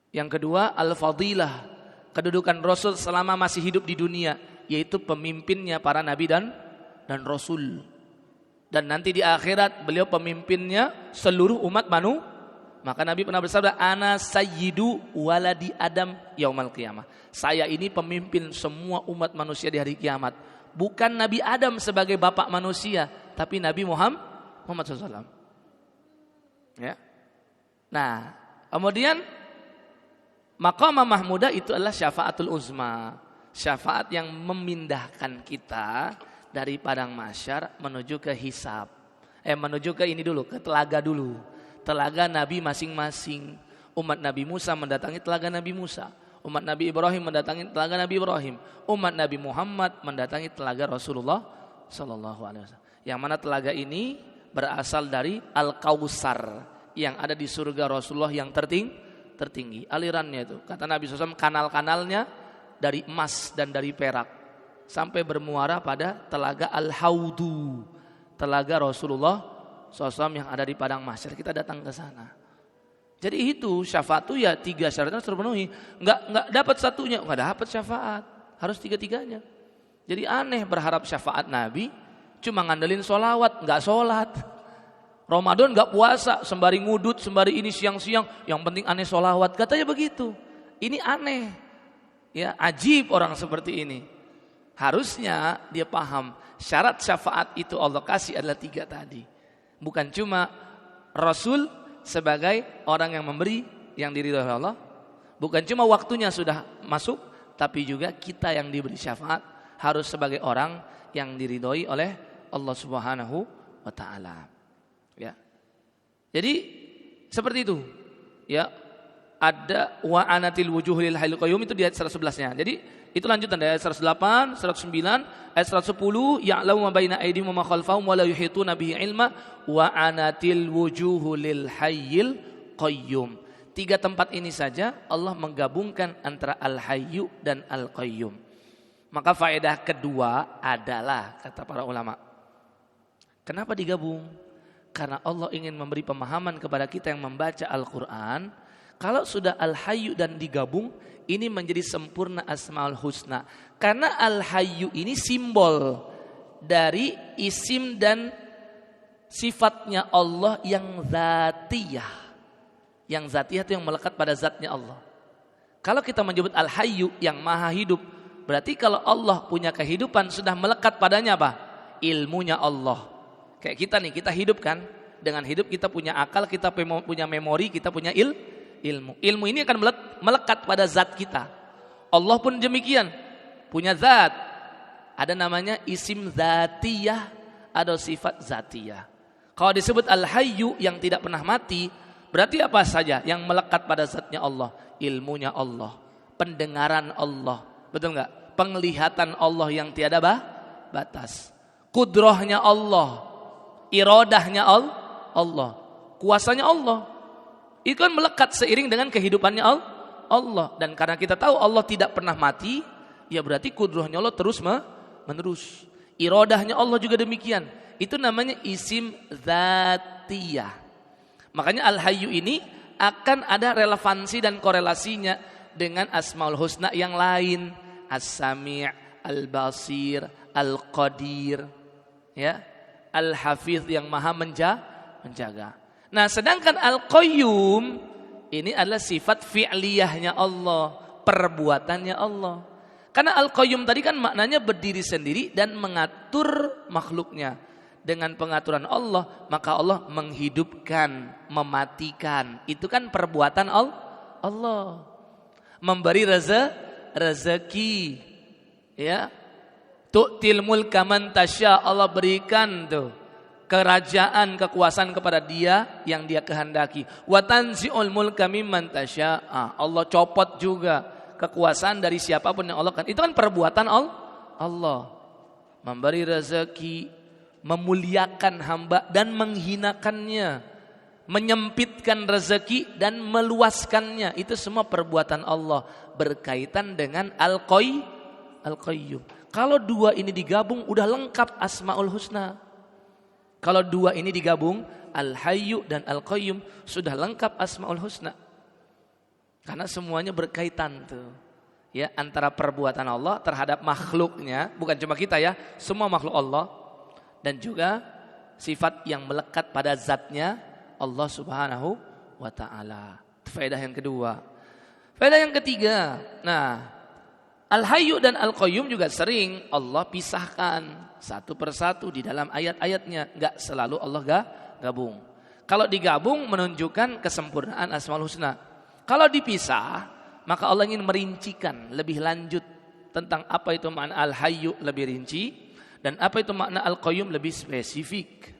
Yang kedua, al-fadilah, kedudukan Rasul selama masih hidup di dunia, yaitu pemimpinnya para nabi dan Rasul. Dan nanti di akhirat beliau pemimpinnya seluruh umat manusia. Maka Nabi pernah bersabda, ana sayyidu waladi Adam yaumal qiyamah. Saya ini pemimpin semua umat manusia di hari kiamat. Bukan Nabi Adam sebagai bapak manusia, tapi Nabi Muhammad SAW. Ya. Nah, kemudian maqamah mahmudah itu adalah syafaatul uzma, syafaat yang memindahkan kita dari padang mahsyar menuju ke hisab. Menuju ke ini dulu, ke telaga dulu. Telaga Nabi masing-masing. Umat Nabi Musa mendatangi telaga Nabi Musa. Umat Nabi Ibrahim mendatangi telaga Nabi Ibrahim. Umat Nabi Muhammad mendatangi telaga Rasulullah sallallahu alaihi wasallam. Yang mana telaga ini berasal dari Al-Kautsar yang ada di surga Rasulullah yang tertinggi. Alirannya itu, kata Nabi SAW, kanal-kanalnya dari emas dan dari perak sampai bermuara pada telaga Al-Haudu, telaga Rasulullah SAW yang ada di padang mahsyar. Kita datang ke sana. Jadi itu syafaat itu ya 3 syaratnya terpenuhi. Enggak dapat satunya, enggak dapat syafaat. Harus 3-tiganya. Jadi aneh berharap syafaat Nabi cuma ngandelin sholawat, enggak sholat. Ramadan enggak puasa, sembari ngudut, sembari ini siang-siang, yang penting aneh sholawat. Katanya begitu. Ini aneh. Ya, ajib orang seperti ini. Harusnya dia paham syarat syafaat itu Allah kasih adalah 3 tadi. Bukan cuma Rasul sebagai orang yang memberi yang diridhoi Allah, bukan cuma waktunya sudah masuk, tapi juga kita yang diberi syafaat harus sebagai orang yang diridhoi oleh Allah Subhanahu wa taala. Ya. Jadi seperti itu. Ya. Ada wa anatil wujuhil hayyul qayyum itu di ayat 111-nya. Jadi itu lanjutan dari ayat 108, 109, ayat 110, ya'lamu ma baina aydihim wa ma khalfahum wa la yuhituna bihi ilma wa anatil wujuhul hayyil qayyum. 3 tempat ini saja Allah menggabungkan antara al-hayyu dan al-qayyum. Maka faedah kedua adalah, kata para ulama, kenapa digabung? Karena Allah ingin memberi pemahaman kepada kita yang membaca Al-Quran. Kalau sudah Al-Hayyu dan digabung, ini menjadi sempurna Asmaul Husna. Karena Al-Hayyu ini simbol dari isim dan sifatnya Allah yang zatiyah. Yang zatiyah itu yang melekat pada zatnya Allah. Kalau kita menyebut Al-Hayyu yang maha hidup, berarti kalau Allah punya kehidupan sudah melekat padanya apa? Ilmunya Allah. Kayak kita nih, kita hidup kan, dengan hidup kita punya akal, kita punya memori, kita punya ilmu. Ilmu ini akan melekat pada zat kita. Allah pun demikian, punya zat. Ada namanya isim zatiyah, ada sifat zatiyah. Kalau disebut Al-Hayyu yang tidak pernah mati, berarti apa saja yang melekat pada zatnya Allah? Ilmunya Allah, pendengaran Allah, betul enggak? Penglihatan Allah yang tiada batas. Kudrahnya Allah, iradahnya Allah, kuasanya Allah. Itu kan melekat seiring dengan kehidupannya Allah. Dan karena kita tahu Allah tidak pernah mati, ya berarti kudrahnya Allah terus menerus. Iradahnya Allah juga demikian. Itu namanya isim zatiyah. Makanya Al-Hayyu ini akan ada relevansi dan korelasinya dengan Asmaul Husna yang lain. As-Sami', Al-Basir, Al-Qadir, ya, Al-Hafiz yang maha menjaga. Nah, sedangkan Al-Qayyum ini adalah sifat fi'liyahnya Allah, perbuatannya Allah. Karena Al-Qayyum tadi kan maknanya berdiri sendiri dan mengatur makhluknya. Dengan pengaturan Allah, maka Allah menghidupkan, mematikan. Itu kan perbuatan Allah. Memberi rezeki. Ya. Tu'til mulka man tasya, Allah berikan tuh kerajaan, kekuasaan kepada dia yang dia kehendaki. Wa tanzi'ul mulka mimman tasya'a. Allah copot juga kekuasaan dari siapapun yang Allah kan. Itu kan perbuatan Allah. Memberi rezeki, memuliakan hamba dan menghinakannya, menyempitkan rezeki dan meluaskannya. Itu semua perbuatan Allah berkaitan dengan Al-Qayyum. Kalau dua ini digabung udah lengkap Asmaul Husna. Kalau dua ini digabung, Al-Hayyu dan Al-Qayyum, sudah lengkap Asmaul Husna. Karena semuanya berkaitan tuh. Ya, antara perbuatan Allah terhadap makhluknya, bukan cuma kita ya, semua makhluk Allah, dan juga sifat yang melekat pada zatnya Allah Subhanahu wa ta'ala. Faedah yang kedua. Faedah yang ketiga, nah, Al-Hayyu dan Al-Qayyum juga sering Allah pisahkan satu persatu di dalam ayat-ayatnya. Enggak selalu Allah gabung. Kalau digabung menunjukkan kesempurnaan Asmaul Husna. Kalau dipisah, maka Allah ingin merincikan lebih lanjut tentang apa itu makna Al-Hayyu lebih rinci dan apa itu makna Al-Qayyum lebih spesifik.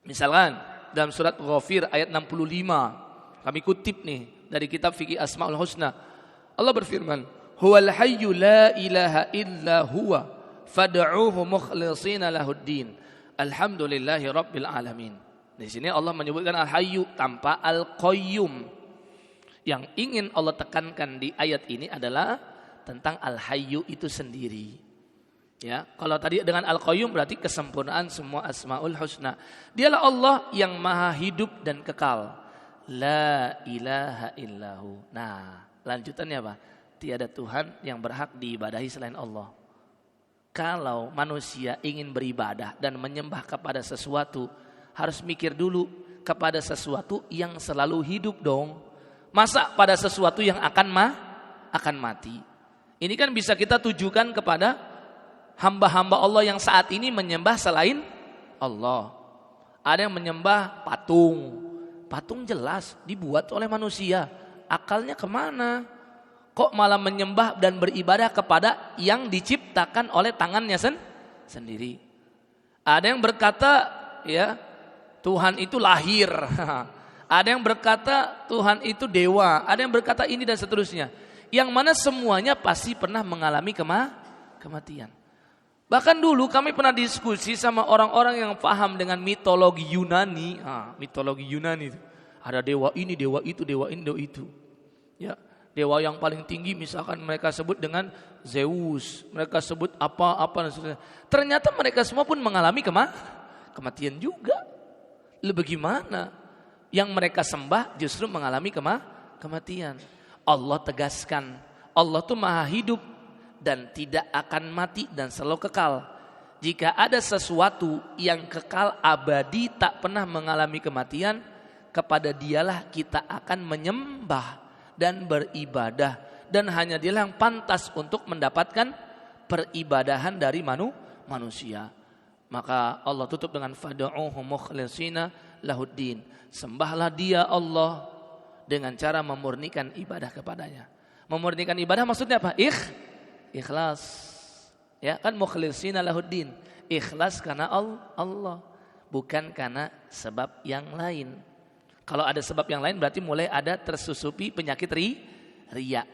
Misalkan dalam surat Ghafir ayat 65, kami kutip nih dari kitab Fikih Asmaul Husna. Allah berfirman, "Huwal hayyu la ilaha illa huwa fad'uuhu mukhlishina lahuddin. Alhamdulillahi rabbil alamin." Di sini Allah menyebutkan Al-Hayyu tanpa Al-Qayyum. Yang ingin Allah tekankan di ayat ini adalah tentang Al-Hayyu itu sendiri. Ya, kalau tadi dengan Al-Qayyum berarti kesempurnaan semua Asmaul Husna. Dialah Allah yang maha hidup dan kekal. La ilaha illahu. Nah, lanjutannya apa? Tiada Tuhan yang berhak diibadahi selain Allah. Kalau manusia ingin beribadah dan menyembah kepada sesuatu, harus mikir dulu kepada sesuatu yang selalu hidup dong. Masa pada sesuatu yang akan mati. Ini kan bisa kita tujukan kepada hamba-hamba Allah yang saat ini menyembah selain Allah. Ada yang menyembah patung. Patung jelas dibuat oleh manusia. Akalnya kemana? Kok malah menyembah dan beribadah kepada yang diciptakan oleh tangannya sendiri? Ada yang berkata, ya, Tuhan itu lahir. Ada yang berkata Tuhan itu dewa, ada yang berkata ini dan seterusnya. Yang mana semuanya pasti pernah mengalami kematian. Bahkan dulu kami pernah diskusi sama orang-orang yang paham dengan mitologi Yunani. Mitologi Yunani itu. Ada dewa ini, dewa itu, dewa ini, dewa itu. Ya, dewa yang paling tinggi misalkan mereka sebut dengan Zeus, mereka sebut apa-apa dan seterusnya. Ternyata mereka semua pun mengalami kematian juga. Lalu bagaimana? Yang mereka sembah justru mengalami kematian. Allah tegaskan, Allah itu maha hidup dan tidak akan mati dan selalu kekal. Jika ada sesuatu yang kekal abadi tak pernah mengalami kematian, kepada dialah kita akan menyembah dan beribadah. Dan hanya dialah yang pantas untuk mendapatkan peribadahan dari manusia. Maka Allah tutup dengan fad'uuhu mukhlishina lahuddin. Sembahlah dia Allah dengan cara memurnikan ibadah kepadanya. Memurnikan ibadah maksudnya apa? Ikhlas. Ya kan, mukhlishina lahuddin. Ikhlas karena Allah, bukan karena sebab yang lain. Kalau ada sebab yang lain berarti mulai ada tersusupi penyakit riya.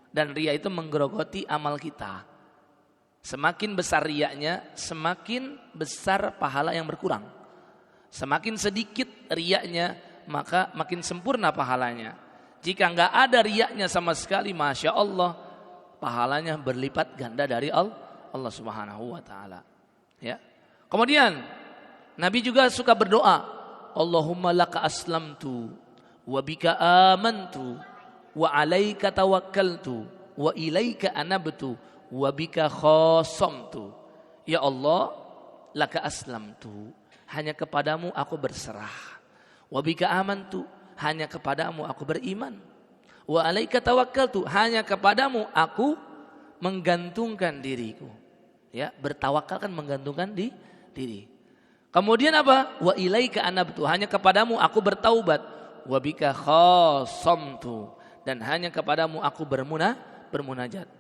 Dan riya itu menggerogoti amal kita. Semakin besar riyanya, semakin besar pahala yang berkurang. Semakin sedikit riyanya, maka makin sempurna pahalanya. Jika enggak ada riyanya sama sekali, Masya Allah, pahalanya berlipat ganda dari Allah Subhanahu wa ta'ala. Ya. Kemudian Nabi juga suka berdoa, Allahumma laka aslamtu wa bika amantu wa alaika tawakkaltu wa ilaika anabtu wa bika khasamtu. Ya Allah, laka aslamtu, hanya kepadamu aku berserah. Wa bika amantu, hanya kepadamu aku beriman. Wa alaika tawakkaltu, hanya kepadamu aku menggantungkan diriku. Ya, bertawakal kan menggantungkan diri. Kemudian apa? Wa ilaika anabtu, hanya kepadamu aku bertaubat. Wa bika khasamtu, dan hanya kepadamu aku bermunajat.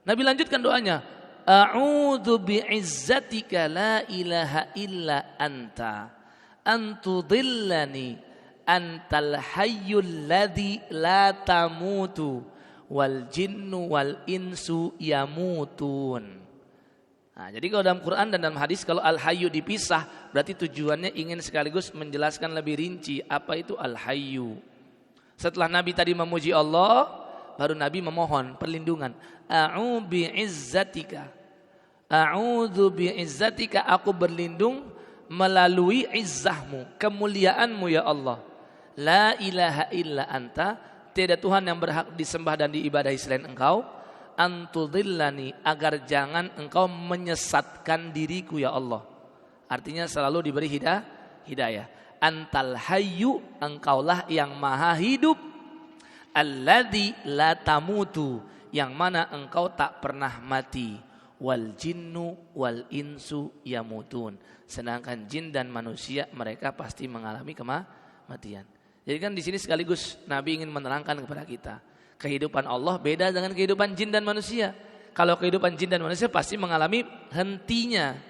Nabi lanjutkan doanya, a'udzu bi'izzatika la ilaha illa anta antudillani antal hayyul ladzi la tamutu wal jinnu wal insu yamutun. Nah, jadi kalau dalam Quran dan dalam hadis kalau al-hayyu dipisah berarti tujuannya ingin sekaligus menjelaskan lebih rinci apa itu al-hayyu. Setelah Nabi tadi memuji Allah, baru Nabi memohon perlindungan. A'udzu bi'izzatika, aku berlindung melalui izzahmu, kemuliaanmu ya Allah. La ilaha illa anta, tiada Tuhan yang berhak disembah dan diibadahi selain Engkau. Antudillani, agar jangan Engkau menyesatkan diriku ya Allah. Artinya selalu diberi hidayah. Antal hayyu, Engkaulah yang maha hidup. Alladzi la tamutu, yang mana Engkau tak pernah mati. Wal jinnu wal insu yamutun, sedangkan jin dan manusia mereka pasti mengalami kematian. Jadi kan di sini sekaligus Nabi ingin menerangkan kepada kita, kehidupan Allah beda dengan kehidupan jin dan manusia. Kalau kehidupan jin dan manusia pasti mengalami hentinya,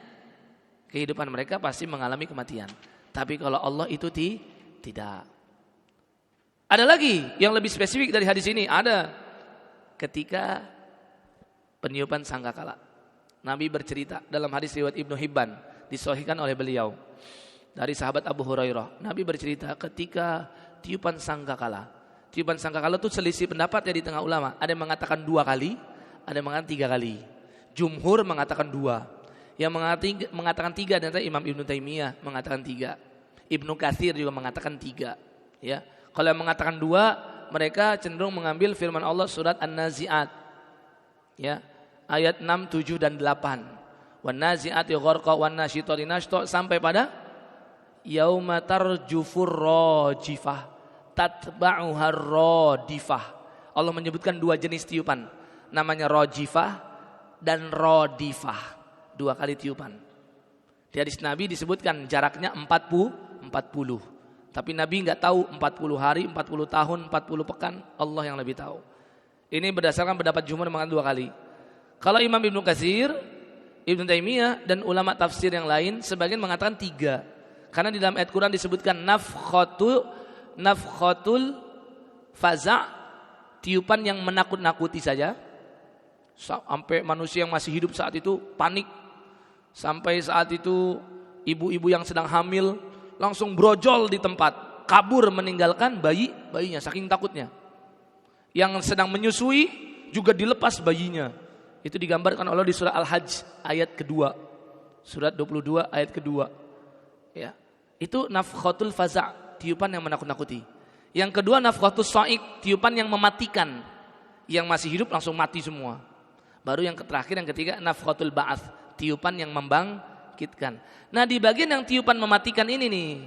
kehidupan mereka pasti mengalami kematian. Tapi kalau Allah itu tidak. Ada lagi yang lebih spesifik dari hadis ini, ada ketika peniupan sangkakala. Nabi bercerita dalam hadis riwayat Ibnu Hibban, disahihkan oleh beliau dari sahabat Abu Hurairah. Nabi bercerita ketika tiupan sangkakala. Tiupan sangkakala itu selisih pendapat ya di tengah ulama. Ada yang mengatakan 2 kali, ada yang mengatakan 3 kali. Jumhur mengatakan 2. Yang mengatakan 3 dan Imam Ibnu Taimiyah mengatakan 3. Ibnu Katsir juga mengatakan 3. Ya. Kalau yang mengatakan 2, mereka cenderung mengambil firman Allah surat An-Nazi'at. Ya. Ayat 6, 7 dan 8. Wan nazi'ati gharqa wan nasyitati nashta sampai pada yauma tarjufur rajifah tatba'uhar radifah. Allah menyebutkan 2 jenis tiupan, namanya rajifah dan radifah. 2 kali tiupan. Di hadis Nabi disebutkan jaraknya 40. Tapi Nabi enggak tahu 40 hari, 40 tahun, 40 pekan, Allah yang lebih tahu. Ini berdasarkan pendapat jumhur mengatakan 2 kali. Kalau Imam Ibnu Katsir, Ibnu Taimiyah dan ulama tafsir yang lain sebagian mengatakan 3. Karena di dalam ayat Quran disebutkan nafkhatul faza', tiupan yang menakut-nakuti saja. Sampai manusia yang masih hidup saat itu panik. Sampai saat itu ibu-ibu yang sedang hamil langsung brojol di tempat, kabur meninggalkan bayinya saking takutnya. Yang sedang menyusui juga dilepas bayinya. Itu digambarkan Allah di surah Al-Hajj ayat kedua. Surat 22 ayat kedua. Ya. Itu nafkhatul faza', tiupan yang menakut-nakuti. Yang kedua nafkhatus sa'iq, tiupan yang mematikan. Yang masih hidup langsung mati semua. Baru yang terakhir, yang ketiga nafkhatul ba'ats, tiupan yang membangkitkan. Nah, di bagian yang tiupan mematikan ini nih,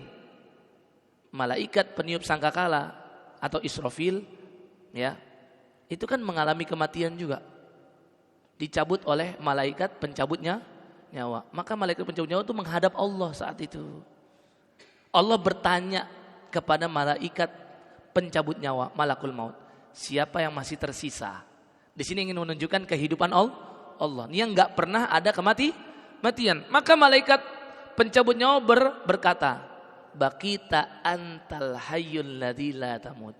malaikat peniup sangkakala atau Israfil, ya, itu kan mengalami kematian juga. Dicabut oleh malaikat pencabutnya nyawa. Maka malaikat pencabut nyawa itu menghadap Allah saat itu. Allah bertanya kepada malaikat pencabut nyawa, malakul maut, siapa yang masih tersisa? Di sini ingin menunjukkan kehidupan Allah. Ini yang enggak pernah ada kematian. Maka malaikat pencabut nyawa berkata, baqita antal hayyul ladzi la tamut.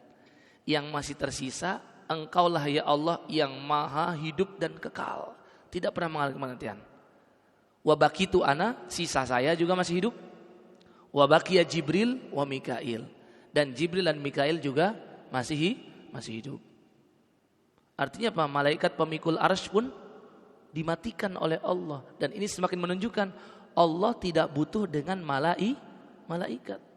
Yang masih tersisa, Engkaulah ya Allah yang maha hidup dan kekal, tidak pernah mengalami kematian. Wa baqitu ana, sisa saya juga masih hidup. Wa baqiya Jibril wa Mikail, dan Jibril dan Mikail juga masih hidup. Artinya apa? Malaikat pemikul arsy pun dimatikan oleh Allah, dan ini semakin menunjukkan Allah tidak butuh dengan malaikat.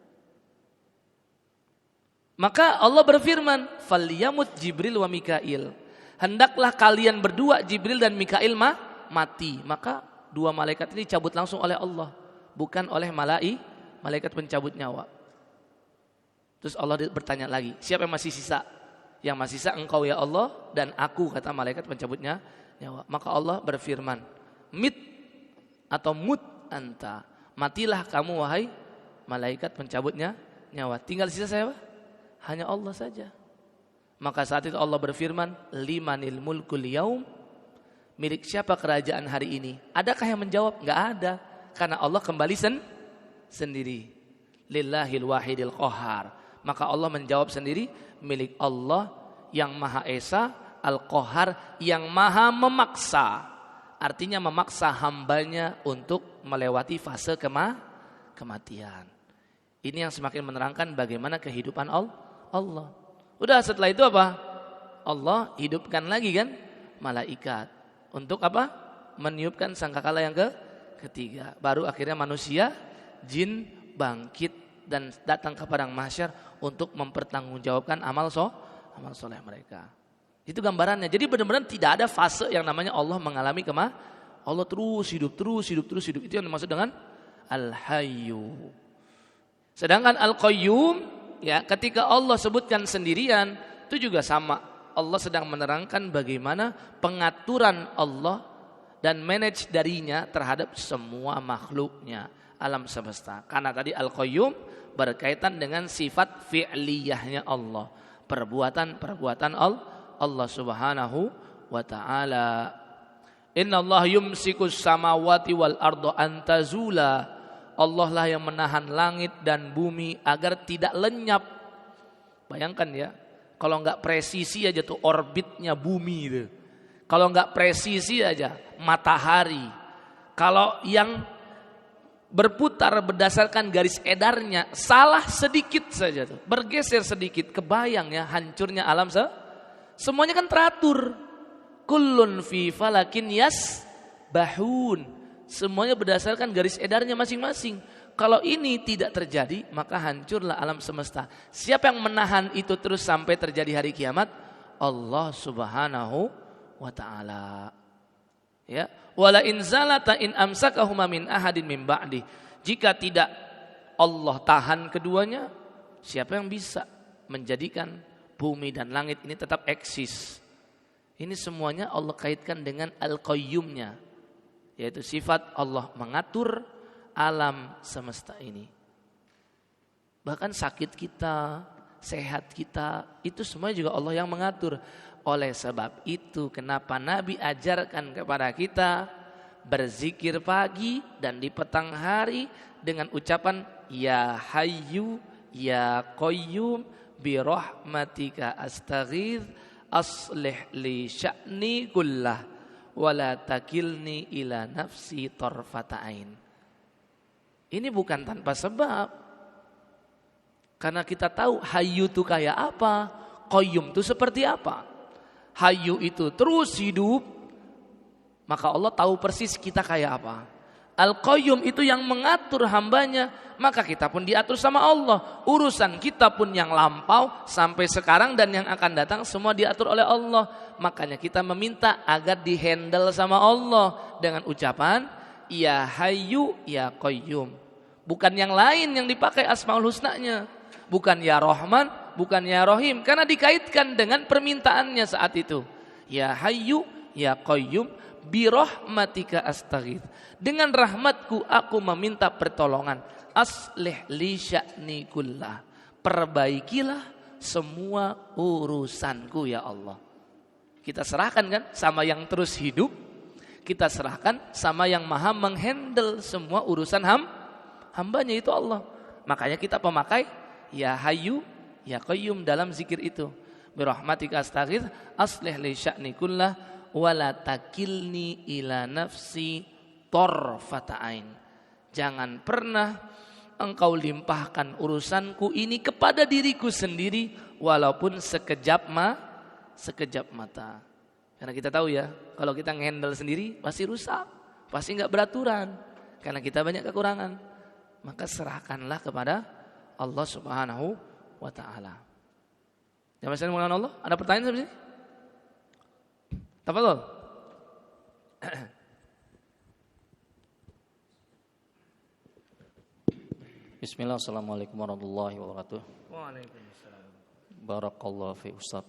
Maka Allah berfirman, "Falyamut Jibril wa Mikail." Hendaklah kalian berdua Jibril dan Mikail mati. Maka 2 malaikat ini cabut langsung oleh Allah, bukan oleh malaikat pencabut nyawa. Terus Allah bertanya lagi, siapa yang masih sisa? Yang masih sisa Engkau ya Allah dan aku, kata malaikat pencabutnya nyawa. Maka Allah berfirman, mit atau mut anta, matilah kamu wahai malaikat pencabutnya nyawa. Tinggal sisa siapa? Hanya Allah saja. Maka saat itu Allah berfirman, limanil mulkul yaum, Milik siapa kerajaan hari ini? Adakah yang menjawab? Enggak ada. Karena Allah kembali sendiri. Lillahil wahidil qahar. Maka Allah menjawab sendiri, milik Allah yang Maha Esa, Al-Qahar, yang Maha memaksa. Artinya memaksa hambanya untuk melewati fase kematian. Ini yang semakin menerangkan bagaimana kehidupan Allah. Udah, setelah itu apa? Allah hidupkan lagi kan malaikat. Untuk apa? Meniupkan sangkakala yang ketiga. Baru akhirnya manusia, jin bangkit dan datang ke padang mahsyar untuk mempertanggungjawabkan amal soleh mereka. Itu gambarannya. Jadi benar-benar tidak ada fase yang namanya Allah mengalami Allah terus hidup. Itu yang dimaksud dengan Al-Hayyu. Sedangkan Al-Qayyum, ya, ketika Allah sebutkan sendirian, itu juga sama. Allah sedang menerangkan bagaimana pengaturan Allah dan manage darinya terhadap semua makhluknya, alam semesta. Karena tadi Al-Qayyum berkaitan dengan sifat fi'liyahnya Allah, perbuatan Allah Subhanahu wa ta'ala. Inna Allah yumsikus samawati wal ardo antazula. Allah lah yang menahan langit dan bumi agar tidak lenyap. Bayangkan ya, kalau enggak presisi aja tuh orbitnya bumi itu. Kalau enggak presisi aja matahari. Kalau yang berputar berdasarkan garis edarnya salah sedikit saja tuh, bergeser sedikit, kebayang ya hancurnya alam semuanya kan teratur. Kullun fi falakin yasbahun. Semuanya berdasarkan garis edarnya masing-masing. Kalau ini tidak terjadi, maka hancurlah alam semesta. Siapa yang menahan itu terus sampai terjadi hari kiamat? Allah Subhanahu wa ta'ala. Ya, wala in zalata in amsakahuma min ahadin min ba'di. Jika tidak Allah tahan keduanya, siapa yang bisa menjadikan bumi dan langit ini tetap eksis? Ini semuanya Allah kaitkan dengan Al-Qayyumnya, yaitu sifat Allah mengatur alam semesta ini. Bahkan sakit kita, sehat kita, itu semua juga Allah yang mengatur. Oleh sebab itu kenapa Nabi ajarkan kepada kita berzikir pagi dan di petang hari dengan ucapan Ya Hayyu Ya Qayyum bi rahmatika astaghith aslih li sya'ni kullah wala takilni ila nafsi tarfata ain. Ini bukan tanpa sebab. Karena kita tahu Hayyu itu kayak apa, Qayyum itu seperti apa. Hayyu itu terus hidup, maka Allah tahu persis kita kayak apa. Al-Qayyum itu yang mengatur hambanya, maka kita pun diatur sama Allah. Urusan kita pun yang lampau sampai sekarang dan yang akan datang semua diatur oleh Allah. Makanya kita meminta agar dihandle sama Allah dengan ucapan Ya Hayyu Ya Qayyum. Bukan yang lain yang dipakai Asmaul Husnanya. Bukan Ya Rahman, bukan Ya Rahim. Karena dikaitkan dengan permintaannya saat itu. Ya Hayyu Ya Qayyum bi rahmatika astaghith. Dengan rahmatku aku meminta pertolongan. Aslih li sya'ni kullah. Perbaikilah semua urusanku ya Allah. Kita serahkan kan sama yang terus hidup. Kita serahkan sama yang maha menghandle semua urusan hambanya itu Allah. Makanya kita pemakai Ya Hayyu Ya Qayyum dalam zikir itu. Bi rahmatika astaghith aslih li sya'ni kullah wala takilni ila nafsi tarfata ain. Jangan pernah engkau limpahkan urusanku ini kepada diriku sendiri walaupun sekejap mata. Karena kita tahu ya, kalau kita ngehandle sendiri pasti rusak, pasti enggak beraturan karena kita banyak kekurangan. Maka serahkanlah kepada Allah Subhanahu wa taala. Ya Mas mengenal Allah, ada pertanyaan sampai sini? Tafadhol. Bismillah, assalamualaikum warahmatullahi wabarakatuh. Waalaikumsalam. Barakallahu fi Ustaz.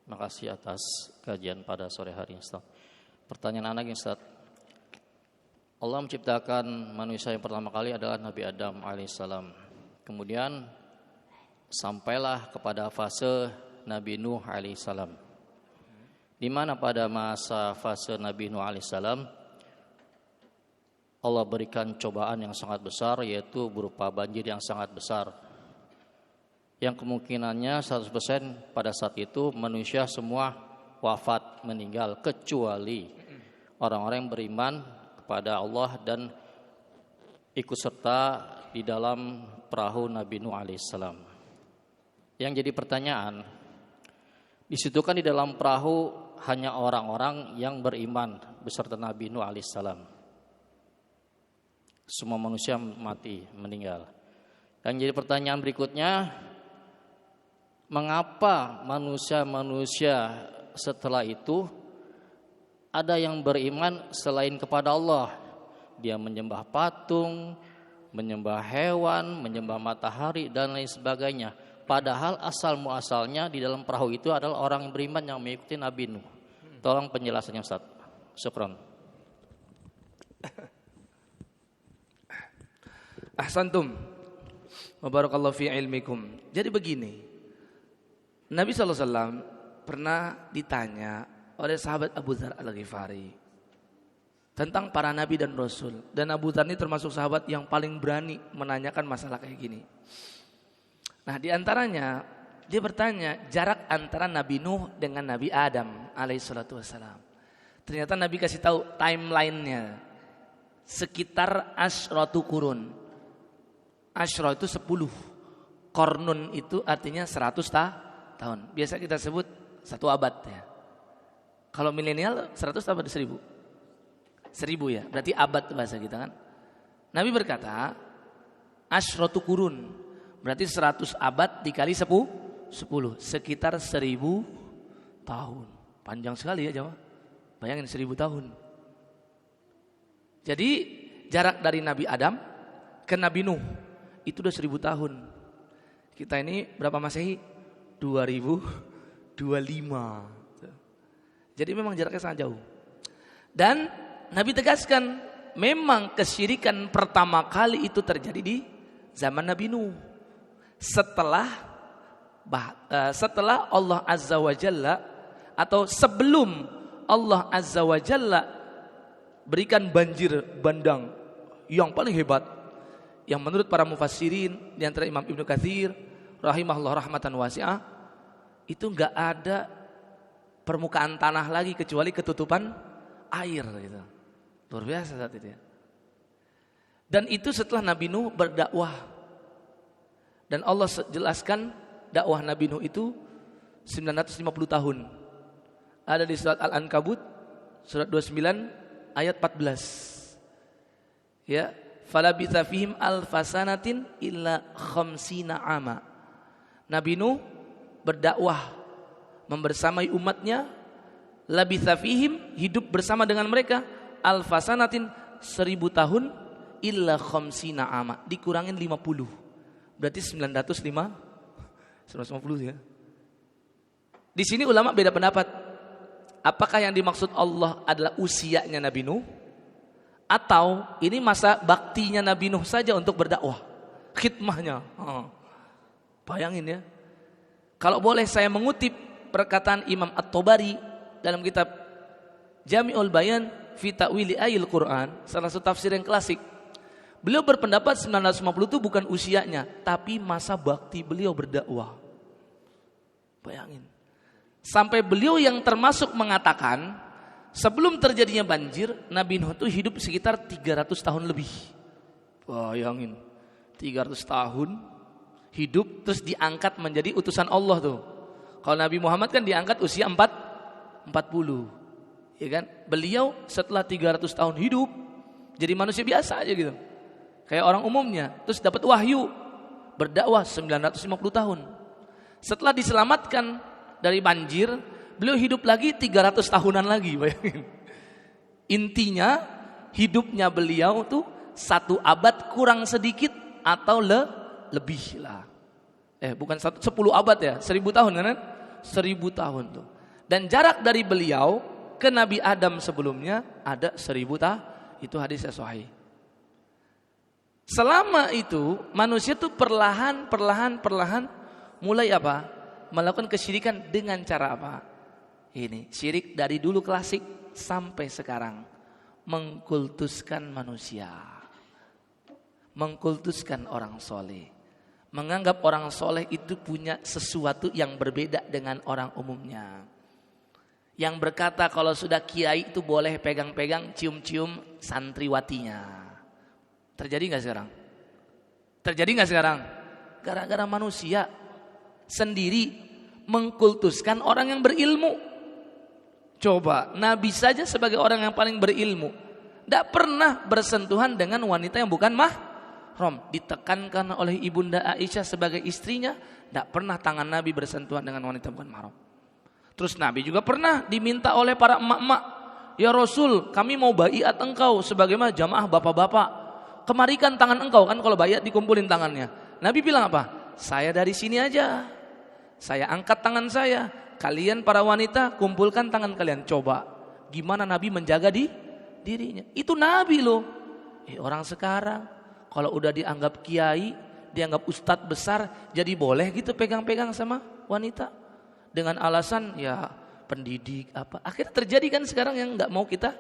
Terima kasih atas kajian pada sore hari Ustaz. Pertanyaan anak Ustaz. Allah menciptakan manusia yang pertama kali adalah Nabi Adam alaihissalam. Kemudian sampailah kepada fase Nabi Nuh alaihissalam. di mana pada masa fase Nabi Nuh alaihissalam Allah berikan cobaan yang sangat besar, yaitu berupa banjir yang sangat besar, yang kemungkinannya 100% pada saat itu manusia semua wafat, meninggal, kecuali orang-orang yang beriman kepada Allah dan ikut serta di dalam perahu Nabi Nuh alaihissalam. Yang jadi pertanyaan, di situ kan di dalam perahu hanya orang-orang yang beriman beserta Nabi Nuh alaihissalam. Semua manusia mati, meninggal. Yang jadi pertanyaan berikutnya, mengapa manusia-manusia setelah itu ada yang beriman selain kepada Allah? Dia menyembah patung, menyembah hewan, menyembah matahari dan lain sebagainya. Padahal asal muasalnya di dalam perahu itu adalah orang yang beriman yang mengikuti Nabi Nuh. Tolong penjelasannya Ustaz. Syukran. Ahsantum. Wa barakallahu fi ilmikum. Jadi begini. Nabi SAW pernah ditanya oleh sahabat Abu Dzar Al-Ghifari tentang para nabi dan rasul. Dan Abu Dzar ini termasuk sahabat yang paling berani menanyakan masalah kayak gini. Nah, di antaranya dia bertanya jarak antara Nabi Nuh dengan Nabi Adam alaihissalatu wassalam. Ternyata Nabi kasih tahu timelinenya sekitar asyratu kurun. Asyra itu 10. Kornun itu artinya 100 tahun. Biasa kita sebut 1 abad ya. Kalau milenial 100 abad 1000. 1000 ya. Berarti abad bahasa kita kan. Nabi berkata, asyratu kurun. Berarti 100 abad dikali 10. Sekitar 1000 tahun. Panjang sekali ya jemaah. Bayangin 1000 tahun. Jadi jarak dari Nabi Adam ke Nabi Nuh itu udah 1000 tahun. Kita ini berapa Masehi? 2025. Jadi memang jaraknya sangat jauh. Dan Nabi tegaskan, memang kesyirikan pertama kali itu terjadi di zaman Nabi Nuh. Setelah Allah Azza wa Jalla atau sebelum Allah Azza wa Jalla berikan banjir bandang yang paling hebat, yang menurut para mufassirin di antara Imam Ibnu Katsir rahimahullah rahmatan wasi'ah, itu enggak ada permukaan tanah lagi kecuali ketutupan air gitu. Luar biasa saat itu ya. Dan itu setelah Nabi Nuh berdakwah. Dan Allah jelaskan dakwah Nabi Nuh itu 950 tahun. Ada di surat Al-Ankabut surat 29 ayat 14. Ya, falabitha fihim alfasanatin illa khamsina ama. Nabi Nuh berdakwah membersamai umatnya, labitha fihim, hidup bersama dengan mereka, alfasanatin 1000 tahun illa khamsina ama, dikurangin 50. Berarti 950 ya. Di sini ulama beda pendapat. Apakah yang dimaksud Allah adalah usianya Nabi Nuh, atau ini masa baktinya Nabi Nuh saja untuk berdakwah, khidmahnya. Bayangin ya. Kalau boleh saya mengutip perkataan Imam At-Tabari dalam kitab Jami'ul Bayan fi Ta'wili Ayil Quran, salah satu tafsir yang klasik. Beliau berpendapat 950 itu bukan usianya, tapi masa bakti beliau berdakwah. Bayangin. Sampai beliau yang termasuk mengatakan, sebelum terjadinya banjir, Nabi Nuh itu hidup sekitar 300 tahun lebih. Bayangin, 300 tahun hidup terus diangkat menjadi utusan Allah tuh. Kalau Nabi Muhammad kan diangkat usia 40. Ya kan? Beliau setelah 300 tahun hidup jadi manusia biasa aja gitu. Kayak orang umumnya, terus dapat wahyu, berdakwah 950 tahun. Setelah diselamatkan dari banjir, beliau hidup lagi 300 tahunan lagi, bayangin. Intinya hidupnya beliau tuh 1 abad kurang sedikit atau lebih lah. Bukan 10 abad ya, 1000 tahun kan? 1000 tahun tuh. Dan jarak dari beliau ke Nabi Adam sebelumnya ada 1000 tahun. Itu hadisnya sahih. Selama itu manusia tuh perlahan mulai apa? Melakukan kesyirikan dengan cara apa? Ini syirik dari dulu klasik sampai sekarang. Mengkultuskan manusia. Mengkultuskan orang soleh. Menganggap orang soleh itu punya sesuatu yang berbeda dengan orang umumnya. Yang berkata kalau sudah kiai itu boleh pegang-pegang, cium-cium santriwatinya. Terjadi gak sekarang? Terjadi gak sekarang? Gara-gara manusia sendiri mengkultuskan orang yang berilmu. Coba, Nabi saja sebagai orang yang paling berilmu tidak pernah bersentuhan dengan wanita yang bukan mahram. Ditekankan oleh ibunda Aisyah sebagai istrinya, tidak pernah tangan Nabi bersentuhan dengan wanita bukan mahram. Terus Nabi juga pernah diminta oleh para emak-emak, ya Rasul, kami mau baiat engkau sebagaimana jamaah bapak-bapak. Kemarikan tangan engkau, kan kalau baiat dikumpulin tangannya. Nabi bilang apa? Saya dari sini aja. Saya angkat tangan saya. Kalian para wanita kumpulkan tangan kalian. Coba gimana Nabi menjaga dirinya. Itu Nabi loh. Orang sekarang kalau udah dianggap kiai, dianggap ustadz besar, jadi boleh gitu pegang-pegang sama wanita. Dengan alasan ya pendidik apa. Akhirnya terjadi kan sekarang yang gak mau kita.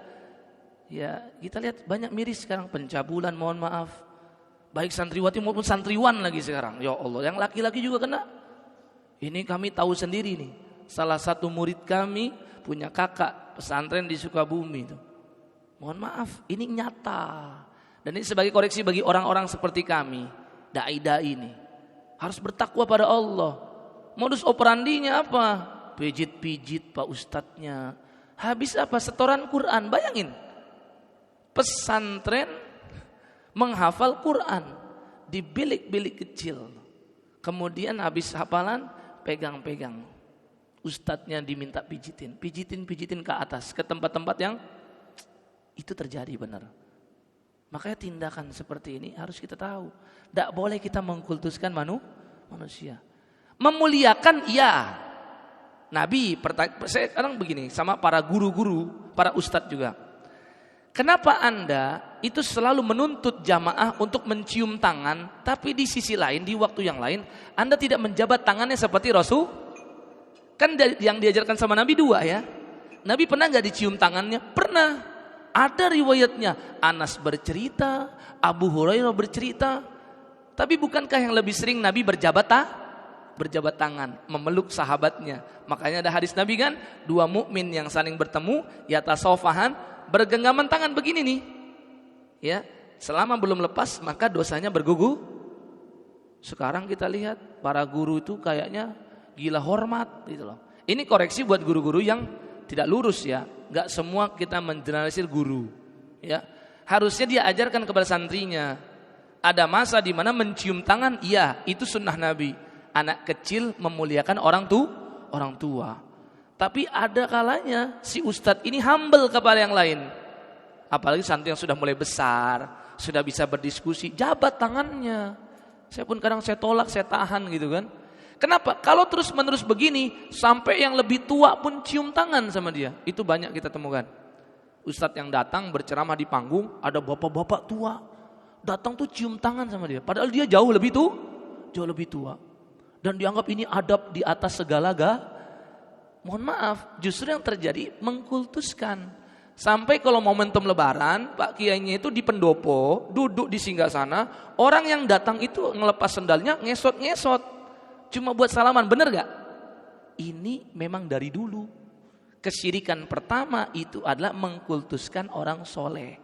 Ya kita lihat banyak miris sekarang. Pencabulan, mohon maaf. Baik santriwati maupun santriwan lagi sekarang. Ya Allah, yang laki-laki juga kena. Ini kami tahu sendiri nih. Salah satu murid kami punya kakak pesantren di Sukabumi itu. Mohon maaf, ini nyata. Dan ini sebagai koreksi bagi orang-orang seperti kami, dai-dai ini. Harus bertakwa pada Allah. Modus operandinya apa? Pijit-pijit Pak Ustadznya. Habis apa? Setoran Quran. Bayangin. Pesantren menghafal Quran di bilik-bilik kecil. Kemudian habis hafalan pegang-pegang. Ustadznya diminta pijitin ke atas, ke tempat-tempat yang itu terjadi benar. Makanya tindakan seperti ini harus kita tahu. Tidak boleh kita mengkultuskan manusia. Memuliakan iya. Nabi, saya sekarang begini sama para guru-guru, para ustadz juga. Kenapa Anda itu selalu menuntut jamaah untuk mencium tangan, tapi di sisi lain, di waktu yang lain, Anda tidak menjabat tangannya seperti Rasul? Kan yang diajarkan sama Nabi dua ya. Nabi pernah gak dicium tangannya? Pernah. Ada riwayatnya. Anas bercerita, Abu Hurairah bercerita. Tapi bukankah yang lebih sering Nabi berjabat tangan, memeluk sahabatnya. Makanya ada hadis Nabi kan, dua mukmin yang saling bertemu, yatasofahan, bergenggaman tangan begini nih. Ya, selama belum lepas maka dosanya bergugur. Sekarang kita lihat para guru itu kayaknya gila hormat gitu loh. Ini koreksi buat guru-guru yang tidak lurus ya. Enggak semua kita mengeneralisir guru. Ya, harusnya dia ajarkan kepada santrinya. Ada masa di mana mencium tangan, iya, itu sunnah Nabi. Anak kecil memuliakan orang tua. Tapi ada kalanya si ustadz ini humble kepada yang lain. Apalagi santri yang sudah mulai besar, sudah bisa berdiskusi, jabat tangannya. Saya pun kadang saya tolak, saya tahan gitu kan. Kenapa? Kalau terus menerus begini, sampai yang lebih tua pun cium tangan sama dia. Itu banyak kita temukan. Ustadz yang datang berceramah di panggung, ada bapak-bapak tua. Datang tuh cium tangan sama dia. Padahal dia jauh lebih tua. Dan dianggap ini adab di atas segala Mohon maaf, justru yang terjadi mengkultuskan. Sampai kalau momentum lebaran, Pak Kiainya itu di pendopo, duduk di singgasana, orang yang datang itu ngelepas sendalnya, ngesot-ngesot. Cuma buat salaman, bener gak? Ini memang dari dulu. Kesyirikan pertama itu adalah mengkultuskan orang soleh.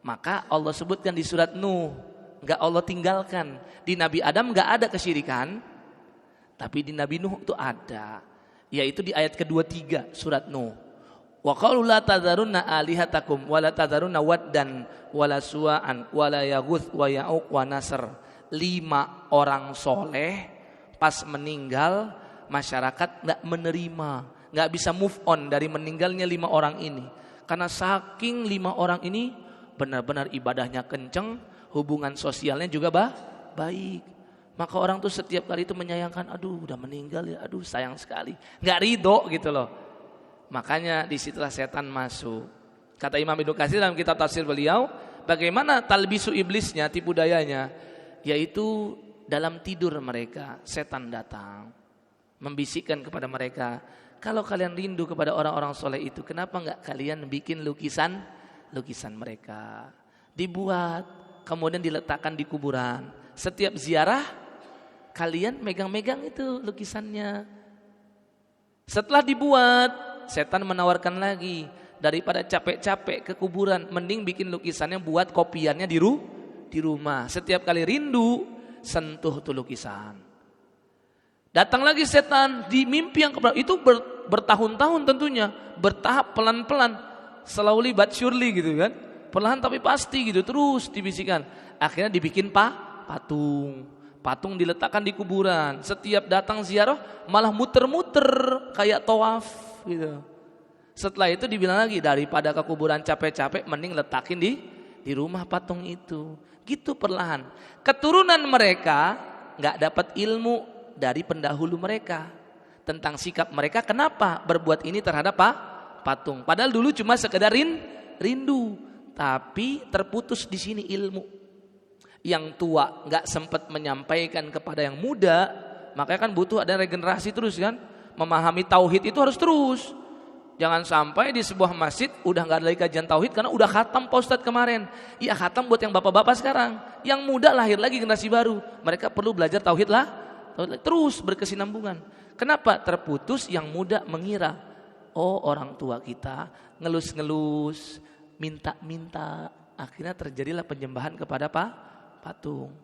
Maka Allah sebutkan di surat Nuh, gak Allah tinggalkan. Di Nabi Adam gak ada kesyirikan, tapi di Nabi Nuh itu ada. Yaitu di ayat ke-23 surat Nuh. Wa qalu la tadharunna alihatakum wa la tadharunna waddan wa la suwa'an wa la yaghutz wa ya'uq wa nasr. 5 orang soleh pas meninggal masyarakat enggak menerima, enggak bisa move on dari meninggalnya 5 orang ini. Karena saking 5 orang ini benar-benar ibadahnya kenceng, hubungan sosialnya juga baik. Maka orang tuh setiap kali itu menyayangkan, aduh udah meninggal ya, aduh sayang sekali. Gak ridho gitu loh. Makanya disitulah setan masuk. Kata Imam Ibnu Katsir dalam kitab tafsir beliau, bagaimana talbisu iblisnya, tipu dayanya, yaitu dalam tidur mereka setan datang, membisikkan kepada mereka, Kalau kalian rindu kepada orang-orang soleh itu, kenapa enggak kalian bikin lukisan mereka, dibuat, kemudian diletakkan di kuburan. Setiap ziarah kalian megang-megang itu lukisannya. Setelah dibuat, setan menawarkan lagi, daripada capek-capek ke kuburan, mending bikin lukisannya, buat kopiannya di rumah. Setiap kali rindu, sentuh tuh lukisan. Datang lagi setan di mimpi yang keberapa, itu bertahun-tahun tentunya, bertahap, pelan-pelan, slowly but surely gitu kan, perlahan tapi pasti gitu, terus dibisikkan. Akhirnya dibikin patung diletakkan di kuburan. Setiap datang ziarah malah muter-muter kayak tawaf gitu. Setelah itu dibilang lagi, daripada ke kuburan capek-capek, mending letakin di rumah patung itu. Gitu perlahan. Keturunan mereka nggak dapat ilmu dari pendahulu mereka tentang sikap mereka kenapa berbuat ini terhadap patung. Padahal dulu cuma sekedar rindu, tapi terputus di sini ilmu. Yang tua nggak sempat menyampaikan kepada yang muda, makanya kan butuh ada regenerasi terus kan. Memahami tauhid itu harus terus. Jangan sampai di sebuah masjid udah nggak ada lagi kajian tauhid karena udah khatam Pak Ustadz kemarin. Iya khatam buat yang bapak-bapak sekarang. Yang muda lahir lagi generasi baru. Mereka perlu belajar tauhid lah. Terus berkesinambungan. Kenapa terputus? Yang muda mengira, oh orang tua kita ngelus-ngelus, minta-minta. Akhirnya terjadilah penyembahan kepada patung.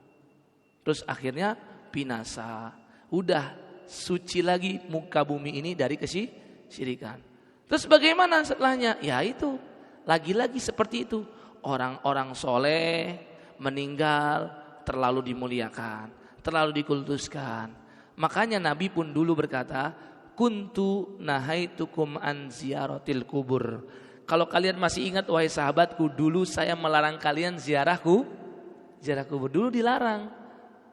Terus akhirnya binasa. Udah suci lagi muka bumi ini dari kesyirikan. Terus bagaimana setelahnya? Ya itu, lagi-lagi seperti itu. Orang-orang soleh meninggal terlalu dimuliakan, terlalu dikultuskan. Makanya Nabi pun dulu berkata, kuntu nahaitukum an ziyaratil kubur. Kalau kalian masih ingat wahai sahabatku, dulu saya melarang kalian ziarah kubur. Dulu dilarang.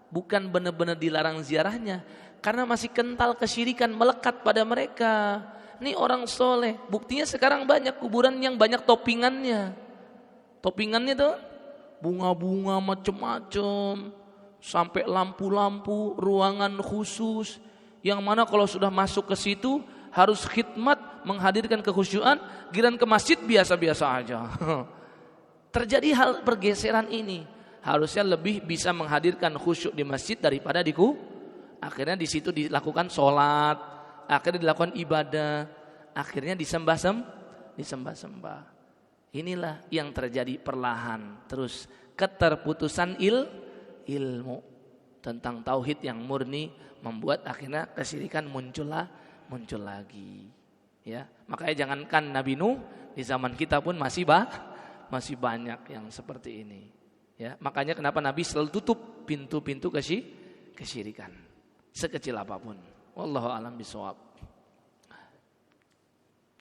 Bukan benar-benar dilarang ziarahnya, karena masih kental kesyirikan melekat pada mereka. Ini orang soleh. Buktinya sekarang banyak kuburan yang banyak toppingannya. Toppingannya tuh bunga-bunga macem-macem, sampai lampu-lampu, ruangan khusus, yang mana kalau sudah masuk ke situ harus khidmat, menghadirkan kekhusyuan. Giliran ke masjid biasa-biasa aja. Terjadi hal pergeseran ini. Harusnya lebih bisa menghadirkan khusyuk di masjid daripada akhirnya di situ dilakukan sholat, akhirnya dilakukan ibadah, akhirnya disembah-sembah. Inilah yang terjadi perlahan. Terus keterputusan ilmu tentang tauhid yang murni membuat akhirnya kesyirikan muncul lagi. Ya, makanya jangankan Nabi Nuh, di zaman kita pun masih banyak yang seperti ini. Ya, makanya kenapa Nabi selalu tutup pintu-pintu kesyirikan sekecil apapun. Wallahu a'lam bishawab.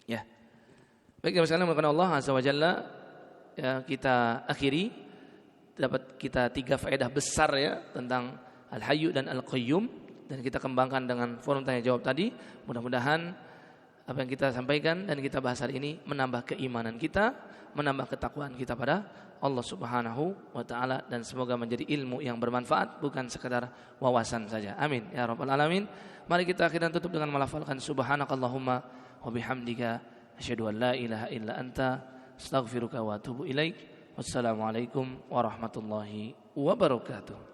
Ya. Baik, misalnya mengenai Allah Azza wa Jalla, ya, kita akhiri, dapat kita 3 faedah besar ya tentang Al-Hayyu dan Al-Qayyum, dan kita kembangkan dengan forum tanya jawab tadi. Mudah-mudahan apa yang kita sampaikan dan kita bahas hari ini menambah keimanan kita, menambah ketakwaan kita pada Allah Subhanahu wa taala, dan semoga menjadi ilmu yang bermanfaat, bukan sekadar wawasan saja. Amin ya rabbal alamin. Mari kita akhirnya tutup dengan melafalkan subhanakallahumma wa bihamdika asyhadu an la ilaha illa anta astaghfiruka wa atubu ilaik. Wassalamualaikum warahmatullahi wabarakatuh.